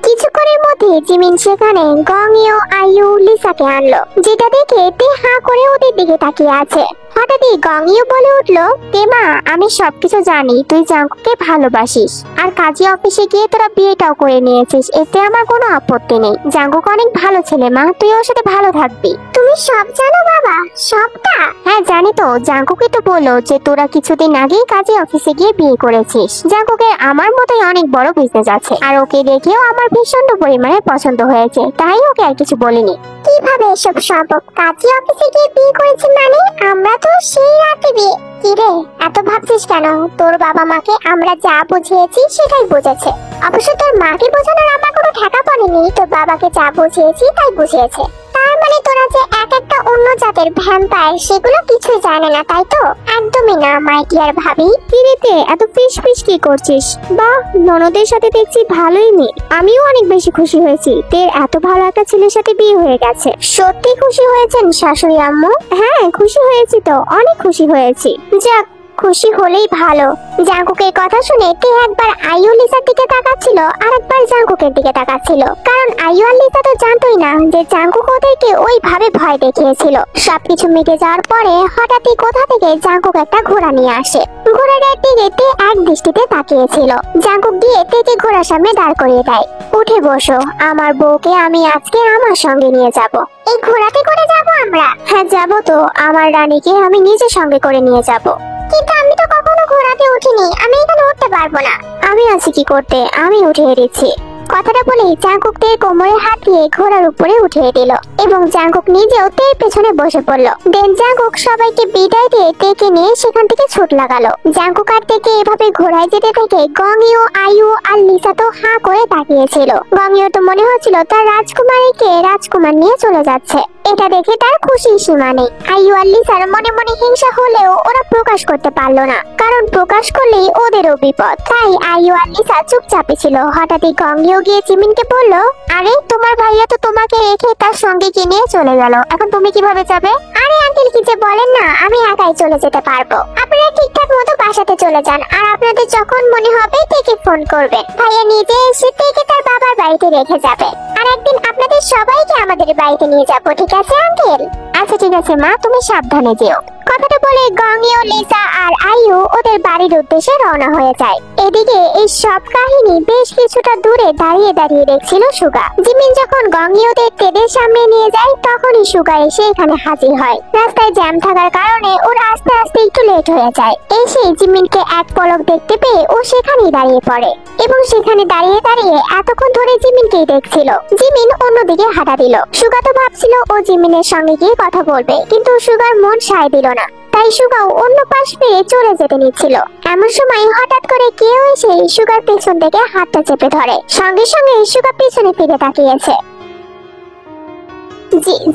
কিছুক্ষণের মধ্যে জিমিন সেখানে গংইও, আইয়ু, লিসাকে আনলো, যেটা দেখে তে হাঁ করে ওদের দিকে তাকিয়ে আছে। হঠাৎই গংইও বলে উঠলো, তেমা, আমি সবকিছু জানি তুই জাঙ্কুককে ভালোবাসিস, আর কাজী অফিসে গিয়ে তোরা বিয়েটাও করে নিয়েছিস, এতে আমার কোনো আপত্তি নেই। জাঙ্কুক অনেক ভালো ছেলে মা, তুই ওর সাথে ভালো থাকবি। তুমি সব জানো বাবা, সবটা? হ্যাঁ জানি তো, জাঙ্কুকই তো বললো যে তোরা কিছুদিন আগেই কাজী অফিসে গিয়ে বিয়ে করেছিস। জাঙ্কুকের আমার মতোই অনেক বড় বিজনেস আছে, আর ওকে দেখেও আমার ভীষণ পরিমাণে পছন্দ হয়েছে, তাই ওকে আর কিছু বলিনি। কিভাবে এসব সম্ভব? কাজী অফিসে গিয়ে বিয়ে করেছি মানে? আমরা তো সেই রাতে বিয়ে। কিরে এত ভাবছিস কেন? তোর বাবা মাকে আমরা যা বুঝিয়েছি সেটাই বুঝেছে। অবশ্য তোর মাকে বোঝানোর আমার কোনো ঠেকা পড়েনি, তোর বাবাকে যা বুঝিয়েছি তাই বুঝিয়েছে। তার মানে তোরা যে এক একটা অন্য জাতের ভ্যাম্পায়ার সেগুলো কিছুই জানে না, তাই তো? একদমই না মাই ডিয়ার ভাবি। কিরেতে এত ফিস ফিস কি করছিস? বাহ, ননদের সাথে দেখছি ভালোই মিল। আমিও অনেক বেশি খুশি হয়েছি, তোর এত ভালো একটা ছেলের সাথে বিয়ে হয়ে গেছে। সত্যি খুশি হয়েছেন শাশুড়ি আম্মু? হ্যাঁ খুশি হয়েছি তো, অনেক খুশি হয়েছি। যাক, খুশি হলেই ভালো। জাঙ্কুকের কথা শুনে তে একবার আইয়ু লিসার দিকে তাকাচ্ছিল আর একবার জাঙ্কুকের দিকে তাকাচ্ছিল, কারণ আইয়ু আর লিসা তো জানতোই না যে জাঙ্কুক ওদেরকে ওইভাবে ভয় দেখিয়েছিল। সবকিছু মিটে যাওয়ার পরে হঠাৎই কোথা থেকে জাঙ্কুক একটা ঘোড়া নিয়ে আসে। ঘোড়াটার দিকে তে এক দৃষ্টিতে তাকিয়েছিল। জাঙ্কুক গিয়ে তেকে ঘোড়ার সামনে দাঁড় করিয়ে দেয়। উঠে বসো, আমার বউকে আমি আজকে আমার সঙ্গে নিয়ে যাব। এই ঘোড়াতে করে যাব আমরা? হ্যাঁ যাবো তো, আমার রানীকে আমি নিজের সঙ্গে করে নিয়ে যাব। কিন্তু আমি তো কখনো ঘোড়াতে উঠিনি, আমি এখানে উঠতে পারবো না। আমি আছি কি করতে, আমি উঠিয়ে দিচ্ছি। কথাটা বলে জাঙ্কুক তের কোমরে হাত দিয়ে ঘোড়ার উপরে উঠিয়ে দিল এবং জাঙ্কুক নিজেও তের পেছনে বসে পড়ল। দেন জাঙ্কুক সবাইকে বিদায় দিয়ে তেকে নিয়ে সেখান থেকে ছুট লাগালো। জাঙ্কুক আর তেকে এভাবে ঘোড়ায় যেতে থেকে গংইউ, আইয়ু আর লিসা তো হাঁ করে তাকিয়েছিল। গংইউ তো মনে হচ্ছিল তার রাজকুমারীকে রাজকুমার নিয়ে চলে যাচ্ছে, এটা দেখে তার খুশি সীমা নেই। আইয়ু আর লিসার মনে মনে হিংসা হলেও ওরা প্রকাশ করতে পারলো না, কারণ প্রকাশ করলেই ওদেরও বিপদ। তাই আইয়ু আর লিসা চুপচাপে ছিল। হঠাৎই গংইউ গিয়ে জিমিনকে বলল, আরে তোমার ভাইয়া তো তোমাকে রেখে তার সঙ্গে কি নিয়ে চলে গেল, এখন তুমি কিভাবে যাবে? আরে আঙ্কেল কি যে বলেন না, আমি একাই চলে যেতে পারবো। আপনারা ঠিকঠাক মতো বাসাতে চলে যান, আর আপনাদের যখন মনে হবে তেকে ফোন করবেন। ভাইয়া নিজে এসে তেকে তার বাবার বাড়িতে রেখে যাবে, আর একদিন আপনাদের সবাইকে আমাদের বাড়িতে নিয়ে যাবো, ঠিক আছে আঙ্কেল? আচ্ছা ঠিক আছে মা, তুমি সাবধানে যেও। কথাটা বলে গংইউ, লিসা আর আইয়ু ওদের বাড়ির উদ্দেশ্যে রওনা হয়ে যায়। এদিকে এই সব কাহিনী বেশ কিছুটা দূরে দাঁড়িয়ে দাঁড়িয়ে দেখছিল সুগা। জিমিন যখন গংইউদের তেদের সামনে নিয়ে যায় তখনই সুগা এসে এখানে হাজির হয়। রাস্তায় জ্যাম থাকার কারণে ওর আস্তে আস্তে একটু লেট হয়ে যায়। এসে জিমিনকে এক পলক দেখতে পেয়ে ও সেখানেই দাঁড়িয়ে পড়ে এবং সেখানে দাঁড়িয়ে দাঁড়িয়ে এতক্ষণ ধরে জিমিনকেই দেখছিল। জিমিন অন্যদিকে হাঁটা দিল। সুগা তো ভাবছিল ও জিমিনের সঙ্গে গিয়ে কথা বলবে, কিন্তু সুগার মন সায় দিল না, তাই সুগাও অন্য পাশ পেয়ে চলে যেতে নিচ্ছিল। এমন সময় হঠাৎ করে কেউ এসে সুগার পেছন থেকে হাতটা চেপে ধরে। সঙ্গে সঙ্গে সুগা পেছনে ফিরে তাকিয়েছে।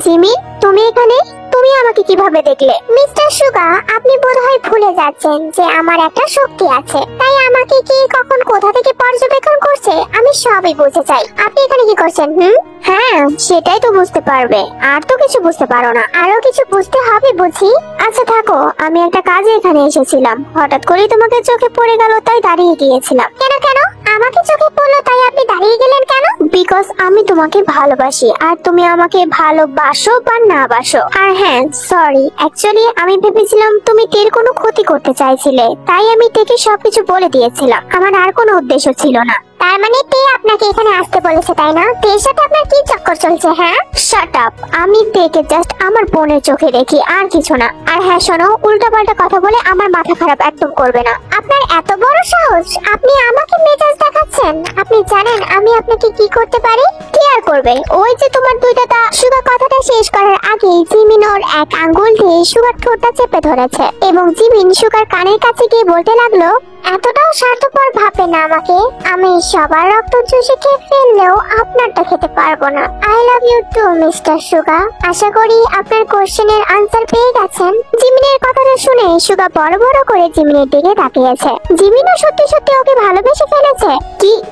জিমিন, তুমি এখানে? তুমি আমাকে কিভাবে দেখলে? মিস্টার সুগা, আপনি বোধহয় ভুলে যাচ্ছেন যে আমার একটা শক্তি আছে, তাই আমাকে কি কখন কোথা থেকে পর্যবেক্ষণ করছে আমি সবই বুঝতে চাই। আপনি এখানে কি করছেন? হ্যাঁ সেটাই তো বুঝতে পারবে, আর তো কিছু বুঝতে পারো না। আরো কিছু বুঝতে হবে বুঝি। আচ্ছা থাকো, আমি একটা কাজে এখানে এসেছিলাম, হঠাৎ করেই তোমাকে চোখে পড়ে গেল তাই দাঁড়িয়ে গিয়েছিলাম। কেন কেন আমাকে চোখে পড়লো তাই আপনি দাঁড়িয়ে গেলেন কেন? বিকজ আমি তোমাকে ভালোবাসি, আর তুমি আমাকে ভালোবাসো বা না বাসো। আর হ্যাঁ সরি, অ্যাকচুয়ালি আমি ভেবেছিলাম তুমি তের কোনো ক্ষতি করতে চাইছিলে, তাই আমি তেকে সবকিছু বলে দিয়েছিলাম। আমার আর কোনো উদ্দেশ্য ছিল না। তার মানে তে আপনাকে এখানে আসতে বলেছে তাই না? তের সাথে আপনার কি চক্কর চলছে? হ্যাঁ শাট আপ, আমি তেকে জাস্ট আমার বোনের চোখে দেখি, আর কিছু না। আর হ্যাঁ শোনো, উল্টাপাল্টা কথা বলে আমার মাথা খারাপ একদম করবে না। আপনার এত বড় সাহস, আপনি আমাকে মেজাজ দেখাচ্ছেন? আপনি জানেন আমি আপনাকে কি করতে পারি? কি আর করবে, ওই যে তোমার দুইটা তা। সুগা কথাটা শেষ করার আগেই জিমিন ওর এক আঙ্গুল দিয়ে সুগার ঠোঁটটা চেপে ধরেছে এবং জিমিন সুগার কানের কাছে গিয়ে বলতে লাগলো, এতটাও স্বার্থপর ভাববে না আমাকে। আমি সবার রক্ত চুষে খেয়ে ফেললেও আপনারটা খেতে পারবো না। I love you too mister Suga. আশা করি আপনার কোশ্চেনের আনসার পেয়ে গেছেন। জিমিনের কথাটা শুনে সুগা বড় বড় করে জিমিনের দিকে তাকিয়েছে। জিমিনও সত্যি সত্যি ওকে ভালোবেসে ফেলেছে।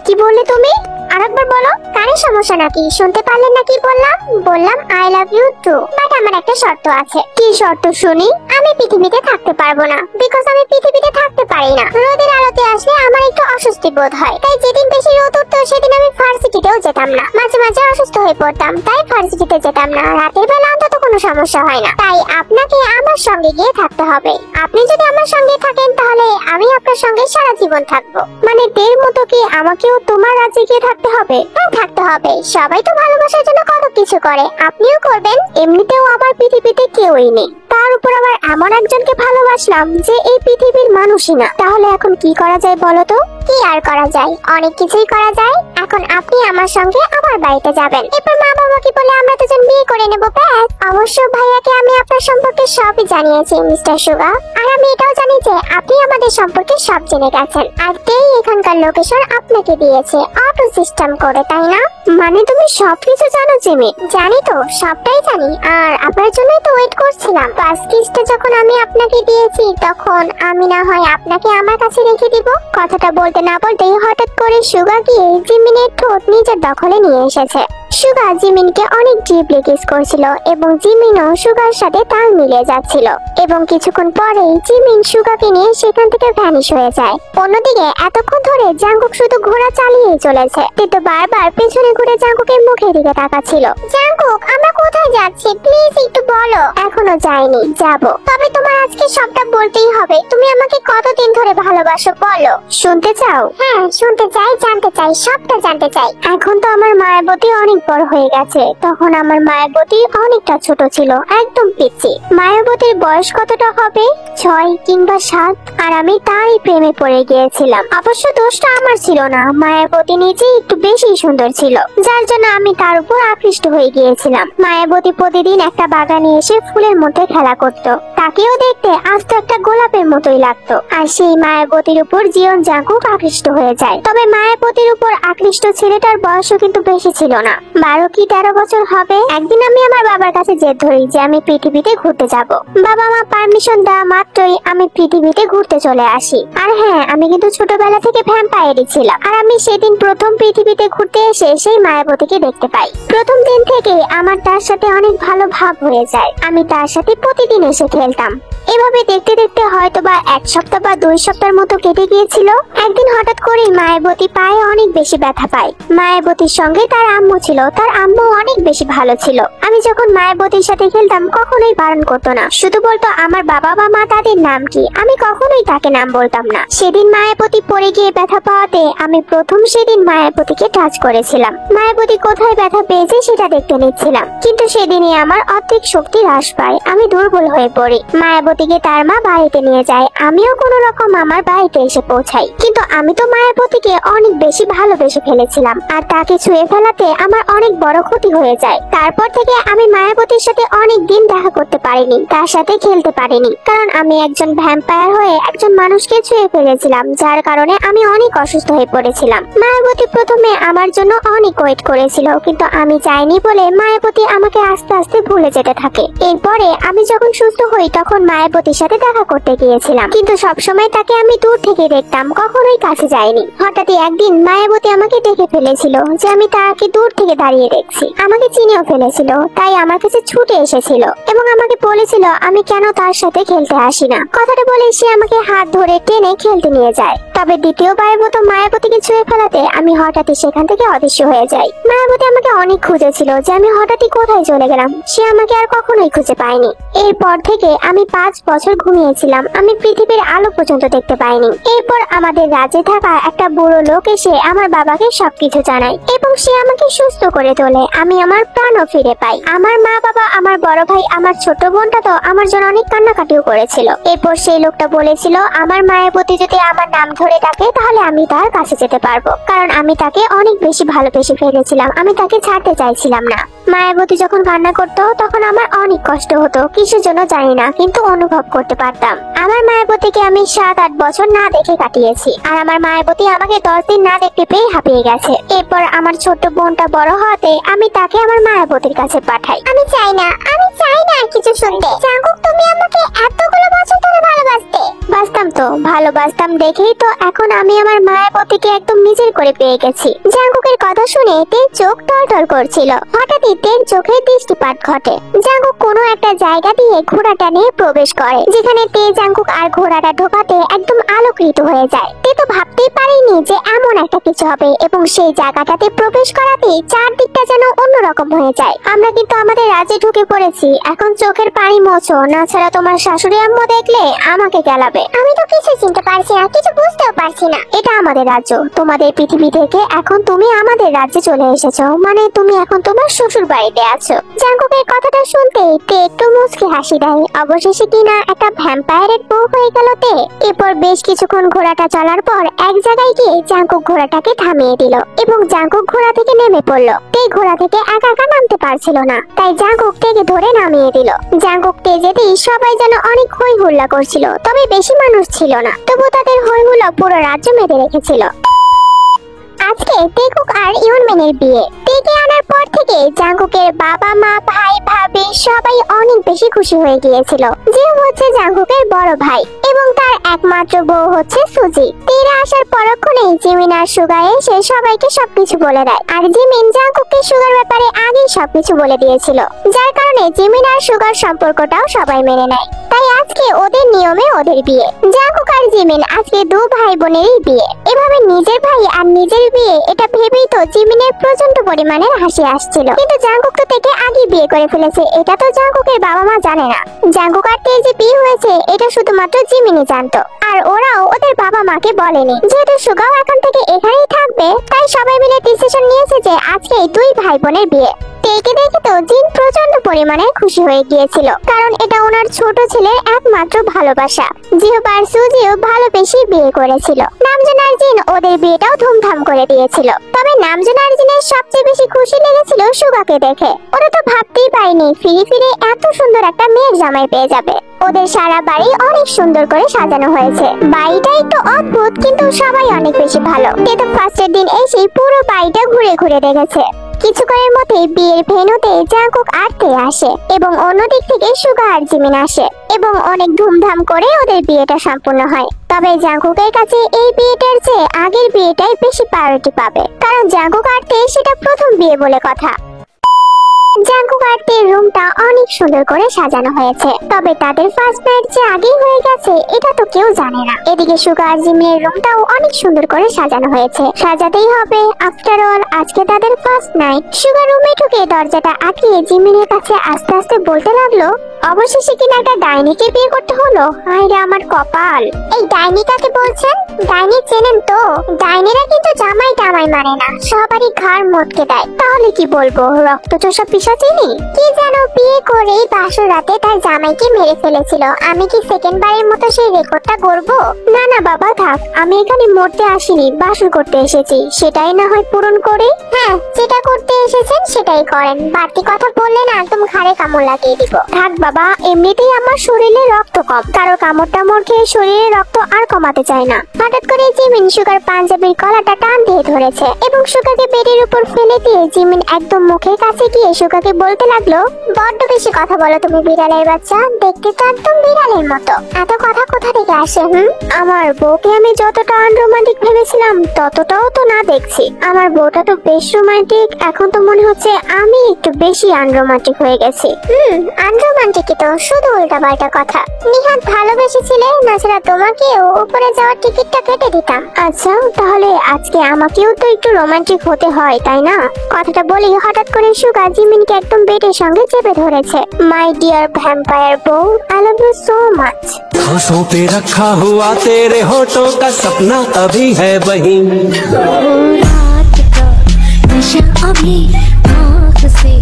কি বললে তুমি? আরেকবার বলো। কানে সমস্যা নাকি? শুনতে পারলেন না কি বললাম? বললাম I love you too, but আমার একটা শর্ত আছে। কি শর্ত শুনি? আমি পৃথিবীতে থাকতে পারবো না, বিকজ আমি পৃথিবীতে থাকতে পারি না। রোদের আলোতে আসলে আমার একটু অস্বস্তি বোধ হয়, তাই যেদিন বেশি রোদ উঠতো সেদিন আমি ভার্সিটিতেও যেতাম না। মাঝে মাঝে অসুস্থ হয়ে পড়তাম, তাই ভার্সিটিতে যেতাম না। রাতের বেলা অন্তত কোনো সমস্যা হয় না, তাই আপনাকে আমার সঙ্গে গিয়ে থাকতে হবে। আপনি যদি আমার সঙ্গে থাকেন তাহলে তাহলে আমি আপনার সঙ্গে সারা জীবন থাকবো। মানে তের মতো কি আমাকেও তোমার রাজ্যে গিয়ে থাকতে হবে? হ্যাঁ, থাকতে হবে। সবাই তো ভালোবাসার জন্য কত কিছু করে, আপনিও করবেন। এমনিতেও আমার পৃথিবীতে কেউই নেই, তার উপর আবার এমন একজনকে ভালোবাসলাম যে এই পৃথিবীর মানুষই না। তাহলে এখন কি করা যায় বলো তো? কি আর করা যায়, অনেক কিছুই করা যায়। এখন আপনি আমার সঙ্গে আমার বাড়িতে যাবেন, এরপর মা বাবাকে বলে আমরা দুজন বিয়ে করে নেব, ব্যাস। অবশ্য ভাইয়াকে আমি আপনার সম্পর্কে সবই জানিয়েছি মিস্টার সুগা, আর আমি এটাও জানি যে আপনি আমাদের সম্পর্কে সব জেনে গেছেন। আর তেই এখানকার লোকেশন আপনাকে দিয়েছে অটো সিস্টেম করে, তাই না? মানে তুমি সবকিছু জানো জিমি? জানি তো, সবটাই জানি। আর আপনার জন্যই তো ওয়েট করছিলাম। ফার্স্ট কিসটা যখন আমি আপনাকে দিয়েছি তখন আমি না হয় আপনাকে আমার কাছে রেখে দিব। কথাটা বলতে না বলতেই হঠাৎ করে সুগা গিয়ে জিমিনের ঠোঁট নিজের দখলে নিয়ে এসেছে। সুগা জিমিনকে অনেক ডিপলি কিস করছিল এবং জিমিনও সুগার সাথে তাল মিলিয়ে যাচ্ছিল এবং কিছুক্ষণ পরেই জিমিন সুগাকে নিয়ে সেখান থেকে ভ্যানিশ হয়ে যায়। অন্যদিকে এতক্ষণ ধরে জাঙ্কুক শুধু ঘোড়া চালিয়েই চলেছে, কিন্তু বারবার পেছনে ঘুরে জাঙ্কুকের মুখের দিকে তাকাচ্ছিল। জাঙ্কুক, আমরা কোথায় যাচ্ছি প্লিজ একটু বলো। এখনো যাইনি, যাবো। তবে তোমার আজকে সবটা বলতেই হবে। তুমি আমাকে কতদিন ধরে ভালোবাসো বলো। শুনতে চাও? হ্যাঁ, শুনতে চাই, জানতে চাই, সবটা জানতে চাই। এখন তো আমার মায়াবতী অনেক বড় হয়ে গেছে, তখন আমার মায়াবতী অনেকটা ছোট ছিল, একদম পিচ্চি। মায়াবতীর বয়স কতটা হবে? 6 কিংবা 7, আর আমি তারই প্রেমে পড়ে গিয়েছিলাম। অবশ্য দোষটা আমার ছিল না, মায়াবতী নিজে একটু বেশি সুন্দর ছিল, যার জন্য আমি তার উপর আকৃষ্ট হয়ে গিয়েছিলাম। মায়াবতী প্রতিদিন একটা বাগানে এসে ফুলের মধ্যে খেলা করত, তাকেও দেখতে আস্ত একটা গোলাপের মতোই লাগতো। আর সেই মায়াবতীর উপর জিয়ন জাঙ্কুক আকৃষ্ট হয়ে যায়। তবে মায়াবতীর উপর আকৃষ্ট ছেলেটার বয়সও কিন্তু বেশি ছিল না, 12 কি 13 বছর হবে। একদিন আমি আমার বাবার কাছে জেদ ধরি যে আমি পৃথিবীতে ঘুরতে যাব। বাবা মা পারমিশন দেওয়া মাত্রই আমি পৃথিবীতে ঘুরতে চলে আসি। আর হ্যাঁ, আমি কিন্তু ছোটবেলা থেকে ভ্যাম্পায়ারই ছিলাম। আর আমি সেদিন প্রথম পৃথিবীতে ঘুরতে এসে সেই মায়াবতীকে দেখতে পাই। প্রথম দিন থেকে আমার তার সাথে অনেক ভালো ভাব হয়ে যায়। আমি তার সাথে প্রতিদিন এসে খেলতাম। এভাবে দেখতে দেখতে হয়তো বা 1 সপ্তাহ বা 2 সপ্তাহের মতো কেটে গিয়েছিল। একদিন হঠাৎ করেই মায়াবতী পায়ে অনেক বেশি ব্যথা পায়। মায়াবতীর সঙ্গে তার আম্মু ছিল, তার আম্মু অনেক বেশি ভালো ছিল। আমি যখন মায়াবতীর সাথে খেলতাম কখনোই বারণ করতো না, শুধু বলতো আমার বাবা বা মা তাদের নাম কি। আমি কখনোই তাকে নাম বলতাম না। সেদিন মায়াবতী পড়ে গিয়ে ব্যথা পাওয়াতে আমি প্রথম সেদিন মায়াবতীকে টাচ করেছিলাম। মায়াবতী কোথায় ব্যথা পেয়েছে সেটা দেখতে নিচ্ছিলাম, কিন্তু সেদিনই আমার অর্ধেক শক্তি হ্রাস পায়, আমি দুর্বল হয়ে পড়ি। মায়াবতীকে তার মা বাড়িতে নিয়ে যায়, আমিও কোনো রকম আমার বাড়িতে এসে পৌঁছাই। কিন্তু আমি তো মায়াবতীকে অনেক বেশি ভালোবেসে ফেলেছিলাম, আর তাকে ছুঁয়ে ফেলাতে আমার অনেক বড় ক্ষতি হয়ে যায়। তারপর থেকে আমি মায়াবতীর সাথে অনেক দিন দেখা করতে পারিনি, তার সাথে খেলতে পারিনি, কারণ আমি একজন ভ্যাম্পায়ার হয়ে একজন মানুষকে ছুঁয়ে ফেলেছিলাম, যার কারণে আমি অনেক অসুস্থ হয়ে পড়েছিলাম। মায়াবতী প্রথমে আমার জন্য অনেক ওয়েট করেছিল, কিন্তু আমি চাইনি বলে মায়াবতী আমাকে আস্তে আস্তে ভুলে যেতে থাকে। এরপরে আমি যখন সুস্থ হই তখন মায়াবতীর সাথে দেখা করতে গিয়েছিলাম, কিন্তু সবসময় তাকে আমি দূর থেকে দেখতাম, কখনোই কাছে যাইনি। হঠাৎই একদিন মায়াবতী আমাকে দেখে ফেলেছিল যে আমি তাকে দূর থেকে দাঁড়িয়ে দেখছি, আমাকে চিনেও ফেলেছিল, তাই আমার কাছে ছুটে এসেছিল এবং আমাকে বলেছিল আমি কেন তার সাথে খেলতে আসি না। কথাটা বলে সে আমাকে হাত ধরে টেনে খেলতে নিয়ে যায়। তবে দ্বিতীয়বারের মতো মায়াবতীকে ছুঁয়ে ফেলাতে আমি হঠাৎই সেখান থেকে অদৃশ্য হয়ে যাই। মায়াবতী আমাকে অনেক খুঁজেছিল যে আমি হঠাৎই কোথায় চলে গেলাম, সে আমাকে আর কখনোই খুঁজে পায়নি। এরপর থেকে আমি 5 বছর ঘুমিয়েছিলাম, আমি পৃথিবীর আলো পর্যন্ত দেখতে পাইনি। এরপর আমাদের রাজ্যে থাকা একটা বুড়ো লোক এসে আমার বাবাকে সবকিছু জানায় এবং সে আমাকে সুস্থ করে তোলে। আমি আমার প্রাণও ফিরে পাই। আমার মা বাবা, আমার বড় ভাই, আমার ছোট বোনটা তো আমার জন্য অনেক কান্নাকাটিও করেছিল। এরপর সেই লোকটা বলেছিল আমার মায়াবতী যদি আমার নাম ধরে ডাকে তাহলে আমি তার কাছে যেতে পারবো, কারণ আমি তাকে অনেক বেশি ভালোবেসে ফেলেছিলাম, আমি তাকে ছাড়তে চাইছিলাম না। মায়াবতী যখন কান্না করতো তখন আমার অনেক কষ্ট হতো, কিসের জন্য জানি না, কিন্তু অনুভব করতে পারতাম। আমার মায়াবতীকে আমি 7-8 বছর না দেখে কাটিয়েছি, আর আমার মায়াবতী আমাকে 10 দিন না দেখতে পেয়ে হাঁপিয়ে গেছে। এরপর আমার ছোট্ট বোনটা বড় হওয়াতে আমি তাকে আমার মায়াবতীর কাছে পাঠাই। আমি চাই না আর কিছু শুনতে। জাঙ্কুক, তুমি আমাকে এতগুলো বছর ধরে ভালোবাসতে। বাসতাম তো, ভালোবাসতাম দেখেই তো এখন আমি আমার মায়াবতীকে একদম নিজের করে পেয়ে গেছি। জাঙ্কুকের কথা শুনে তের চোখ টলটল করছিল। হঠাৎই তের চোখে দৃষ্টিপাত ঘটে। জাঙ্কুক কোনো একটা জায়গা দিয়ে ঘোড়াটা নিয়ে প্রবেশ করে, যেখানে তে জাঙ্কুক আর ঘোড়াটা ঢোকাতে একদম আলোকিত হয়ে যায়। তে তো ভাবতেই পারেনি যে এমন একটা কিছু হবে, এবং সেই জায়গাটাতে প্রবেশ করাতেই চারদিকটা যেন অন্যরকম হয়ে যায়। আমরা কিন্তু আমাদের রাজ্যে ঢুকে পড়েছি, এখন চোখের পানি মোছো, না ছাড়া তোমার শাশুড়ি আম্মু দেখলে আমাকে গেলাবে। আমি তো কিছু চিনতে পারছি না, কিছু বুঝতেও পারছি না। এটা আমাদের রাজ্য, তোমাদের পৃথিবী থেকে এখন তুমি আমাদের রাজ্যে চলে এসেছো, মানে তুমি এখন তোমার শ্বশুর বাড়িতে আছো। জাঙ্কুকের কথাটা শুনতেই তে একটু মুচকি হাসি দেয়। অবশেষে কিনা একটা ভ্যাম্পায়ারের বউ হয়ে গেল তে। এরপর বেশ কিছুক্ষণ ঘোড়াটা চলার পর এক জায়গায় গিয়ে জাঙ্কুক ঘোড়াটাকে থামিয়ে দিল এবং জাঙ্কুক ঘোড়া থেকে নেমে পড়লো। তে ঘোড়া থেকে একা একা নামতে পারছিল না, তাই জাঙ্কুক তেকে ধরে নামিয়ে দিল। জাঙ্কুক তে যেতেই সবাই যেন অনেক হই হুল্লা করছিল, তবে বেশি মানুষ ছিল না, তবু তাদের হই হুল্লা পুরো রাজ্য মেতে রেখেছিল। আজকে তেকুক আর ইউনমিনের বিয়ে। তেকে আনার পর থেকে জাঙ্কুকের বাবা মা ভাই ভাবি সবাই অনেক বেশি খুশি হয়ে গিয়েছিল। যে হচ্ছে জাঙ্কুকের বড় ভাই এবং তার একমাত্র বউ হচ্ছে সুজি। তেরা আসার পরক্ষণেই জিমিন আর সুগা এসে সবাইকে সবকিছু বলে দেয়, আর জিমিন জাঙ্কুককে সুগার ব্যাপারে আগেই সবকিছু বলে দিয়েছিল, যার কারণে জিমিন আর সুগার সম্পর্কটাও সবাই মেনে নেয়। তাই আজকে ওদের নিয়মে ওদের বিয়ে। জাঙ্কুক আর জিমিন আজকে দু ভাই বোনেরই বিয়ে। এভাবে নিজের ভাই আর নিজের বিয়ে, এটা ভেবেই তো জিমিনের প্রচন্ড পরিমাণের হাসি আসছিল। কিন্তু জাঙ্কুক তো থেকে আগে বিয়ে করে ফেলেছে, এটা তো জাঙ্কুকের বাবা মা জানে না। জাঙ্কুক আর তের যে বিয়ে হয়েছে এটা শুধুমাত্র জিমিনই জানতো, আর ওরাও ওদের বাবা মাকে বলেনি। যেহেতু সুগাও এখন থেকে এখানেই থাকবে, তাই সবাই মিলে ডিসিশন নিয়েছে যে আজকে এই দুই ভাই বোনের বিয়ে। তেকে দেখে তো জিন প্রচন্ড পরিমাণে খুশি হয়ে গিয়েছিল, কারণ এটা ওনার ছোট ছেলের একমাত্র ভালোবাসা। জিহবার সুজিও ভালোবেসে বিয়ে করেছিল। নামজুন আর জিন ওদের বিয়েটাও ধুমধাম করে দিয়েছিল। তবে নামজুন আর জিনের সবচেয়ে বেশি খুশি লেগেছিল সুগাকে দেখে। ওরা তো ভাবতেই পারেনি ফিরে ফিরে এত সুন্দর একটা মেয়ের জামাই পেয়ে যাবে। ওদের সারা বাড়ি অনেক সুন্দর করে সাজানো হয়েছে। বাড়িটা একটু অদ্ভুত, কিন্তু সবাই অনেক বেশি ভালো। তে তো ফার্স্টের দিন এসেই পুরো বাড়িটা ঘুরে ঘুরে দেখেছে। কিছুক্ষণের মধ্যেই বিয়ের ভেন্যুতে জাঙ্কুক আর তে আসে এবং অন্যদিক থেকে সুগা আর জিমিন আসে এবং অনেক ধুমধাম করে ওদের বিয়েটা সম্পূর্ণ হয়। তবে জাঙ্কুকের কাছে এই বিয়েটার চেয়ে আগের বিয়েটাই বেশি প্রায়োরিটি পাবে, কারণ জাঙ্কুক আর তে সেটা প্রথম বিয়ে বলে কথা। জাঙ্কুক আর তের রুমটা অনেক সুন্দর করে সাজানো হয়েছে, তবে তাদের ফার্স্ট নাইট যে আগেই হয়ে গেছে এটা তো কেউ জানে না। এদিকে সুগা আর জিমিনের রুমটাও অনেক সুন্দর করে সাজানো হয়েছে, সাজাতেই হবে, আফটার অল আজকে তাদের ফার্স্ট নাইট। সুগা রুমে ঢুকে দরজাটা আটকিয়ে জিমিনের কাছে আস্তে আস্তে বলতে লাগলো, অবশেষে কিনা একটা ডাইনিকে বিয়ে করতে হলো। হায়রে আমার কপাল। এই ডাইনি কাকে বলছেন? ডাইনি চেনেন তো? ডাইনিরা কিন্তু জামাই টামাই মানে না, সবারই ঘাড় মটকে দেয়। তাহলে কি বলবো, রক্তচোষা পিশাচিনী? কি যেন বিয়ে করেই বাসর রাতে তার জামাইকে মেরে ফেলেছিল। আমি কি সেকেন্ড বারের মতো সেই রেকর্ডটা গড়বো? না না বাবা থাক, আমি এখানে মরতে আসিনি, বাসর করতে এসেছি, সেটাই না হয় পূরণ করে। হ্যাঁ, যেটা করতে এসেছেন সেটাই করেন, বাড়তি কথা বললে না একদম ঘাড়ে কামড় লাগিয়ে দিব। থাক বাবা, এমনিতেই আমার শরীরে রক্ত কম, কারো কামড় টামড় খেয়ে শরীরে রক্ত আর কমাতে চায় না। হঠাৎ করে জিমিন সুগার পাঞ্জাবির গলাটা টান দিয়ে ধরেছে এবং সুগাকে বেডের উপর ফেলে দিয়ে জিমিন একদম মুখের কাছে গিয়ে সুগাকে বলতে লাগলো, বড্ড বেশি কথা বলো তুমি বিড়ালের বাচ্চা, দেখতে তো একদম বিড়ালের মতো। এত কথা কোথা থেকে আসে? আমার বউকে আমি যতটা আনরোমান্টিক ভেবেছিলাম ততটাও তো না দেখছি। আমার বউটা তো বেশ রোমান্টিক, এখন তো মনে হচ্ছে আমি একটু বেশি আনরোমান্টিক হয়ে গেছি। আনরোমান্টিকই তো, শুধু উল্টাপাল্টা কথা। নিহাত ভালোবেসেছিলে, না ছাড়া তোমাকেও উপরে যাওয়ার টিকিটটা কেটে দিতাম। আচ্ছা তাহলে আজকে আমাকেও তো একটু রোমান্টিক হতে হয়, তাই না? কথাটা বলি হঠাৎ করে সুগা জিমিনকে একদম বেডের সঙ্গে চেপে ধরেছে। মাই ডিয়ার ভ্যাম্পায়ার বউ, I love you so much. आंखों पे रखा हुआ तेरे होठों का सपना अभी है वही। रात का नशा अभी आँख से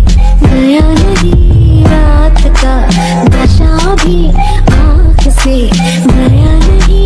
गया नहीं, रात का नशा अभी आँख से गया नहीं।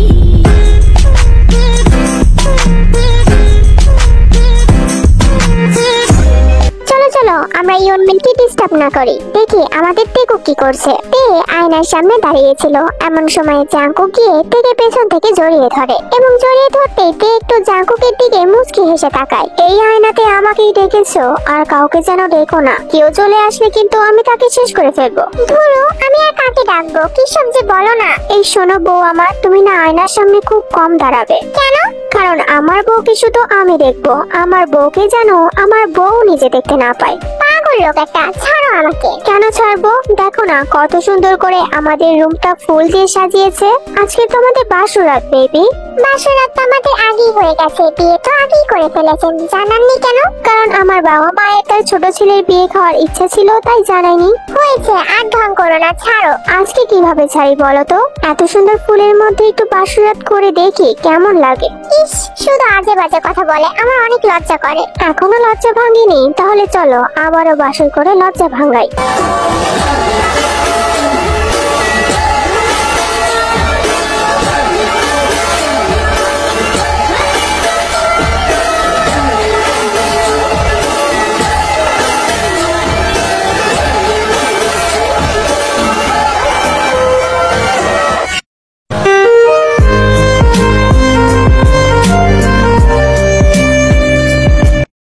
চলো চলো আমরা ইউনমিনকে ডিস্টার্ব না করি, দেখি আমাদের তেকুক কি করছে। তে আয়নার সামনে দাঁড়িয়েছিল, এমন সময় জাঙ্কুক গিয়ে তেকে পেছন থেকে জড়িয়ে ধরে এবং জড়িয়ে ধরতেই তে একটু জাঙ্কুকের দিকে মুচকি হেসে তাকায়। এই আয়নাতে আমাকেই ডেকেছো, আর কাউকে যেন ডেকো না, কেউ চলে আসলে কিন্তু আমি তাকে শেষ করে ফেলবো। ধরো আমি আর কাকে ডাকবো, কি সব যে বলো না। এই শোনো বউ আমার, তুমি না আয়নার সামনে খুব কম দাঁড়াবে। কেন? কারণ আমার বউকে শুধু আমি দেখবো, আমার বউকে যেন আমার বউ নিজে দেখতে না পায়। পাগল লোক একটা, ছাড়ো আমাকে। কেন ছাড়বো? দেখো না কত সুন্দর করে আমাদের রুমটা ফুল দিয়ে সাজিয়েছে। আজকে তোমাদের বাসরাত বেবি। বাসরাত তো আমাদের আগেই হয়ে গেছে, বিয়ে তো আগেই করে ফেলেছেন, জানাননি কেন? কারণ আমার বাবা মায়ের তার ছোট ছেলের বিয়ে খাওয়ার ইচ্ছা ছিল, তাই জানাইনি। হয়েছে, আর ঢং করো না, ছাড়ো। আজকে কিভাবে ছাড়ি বলো তো? এত সুন্দর ফুলের মধ্যে একটু বাসরাত করে দেখি কেমন লাগে। ইস, শুধু আজে বাজে কথা বলে, আমার অনেক লজ্জা করে। এখনো লজ্জা ভাঙিনি, তাহলে চলো আবারও বাসর করে লজ্জা ভাঙাই।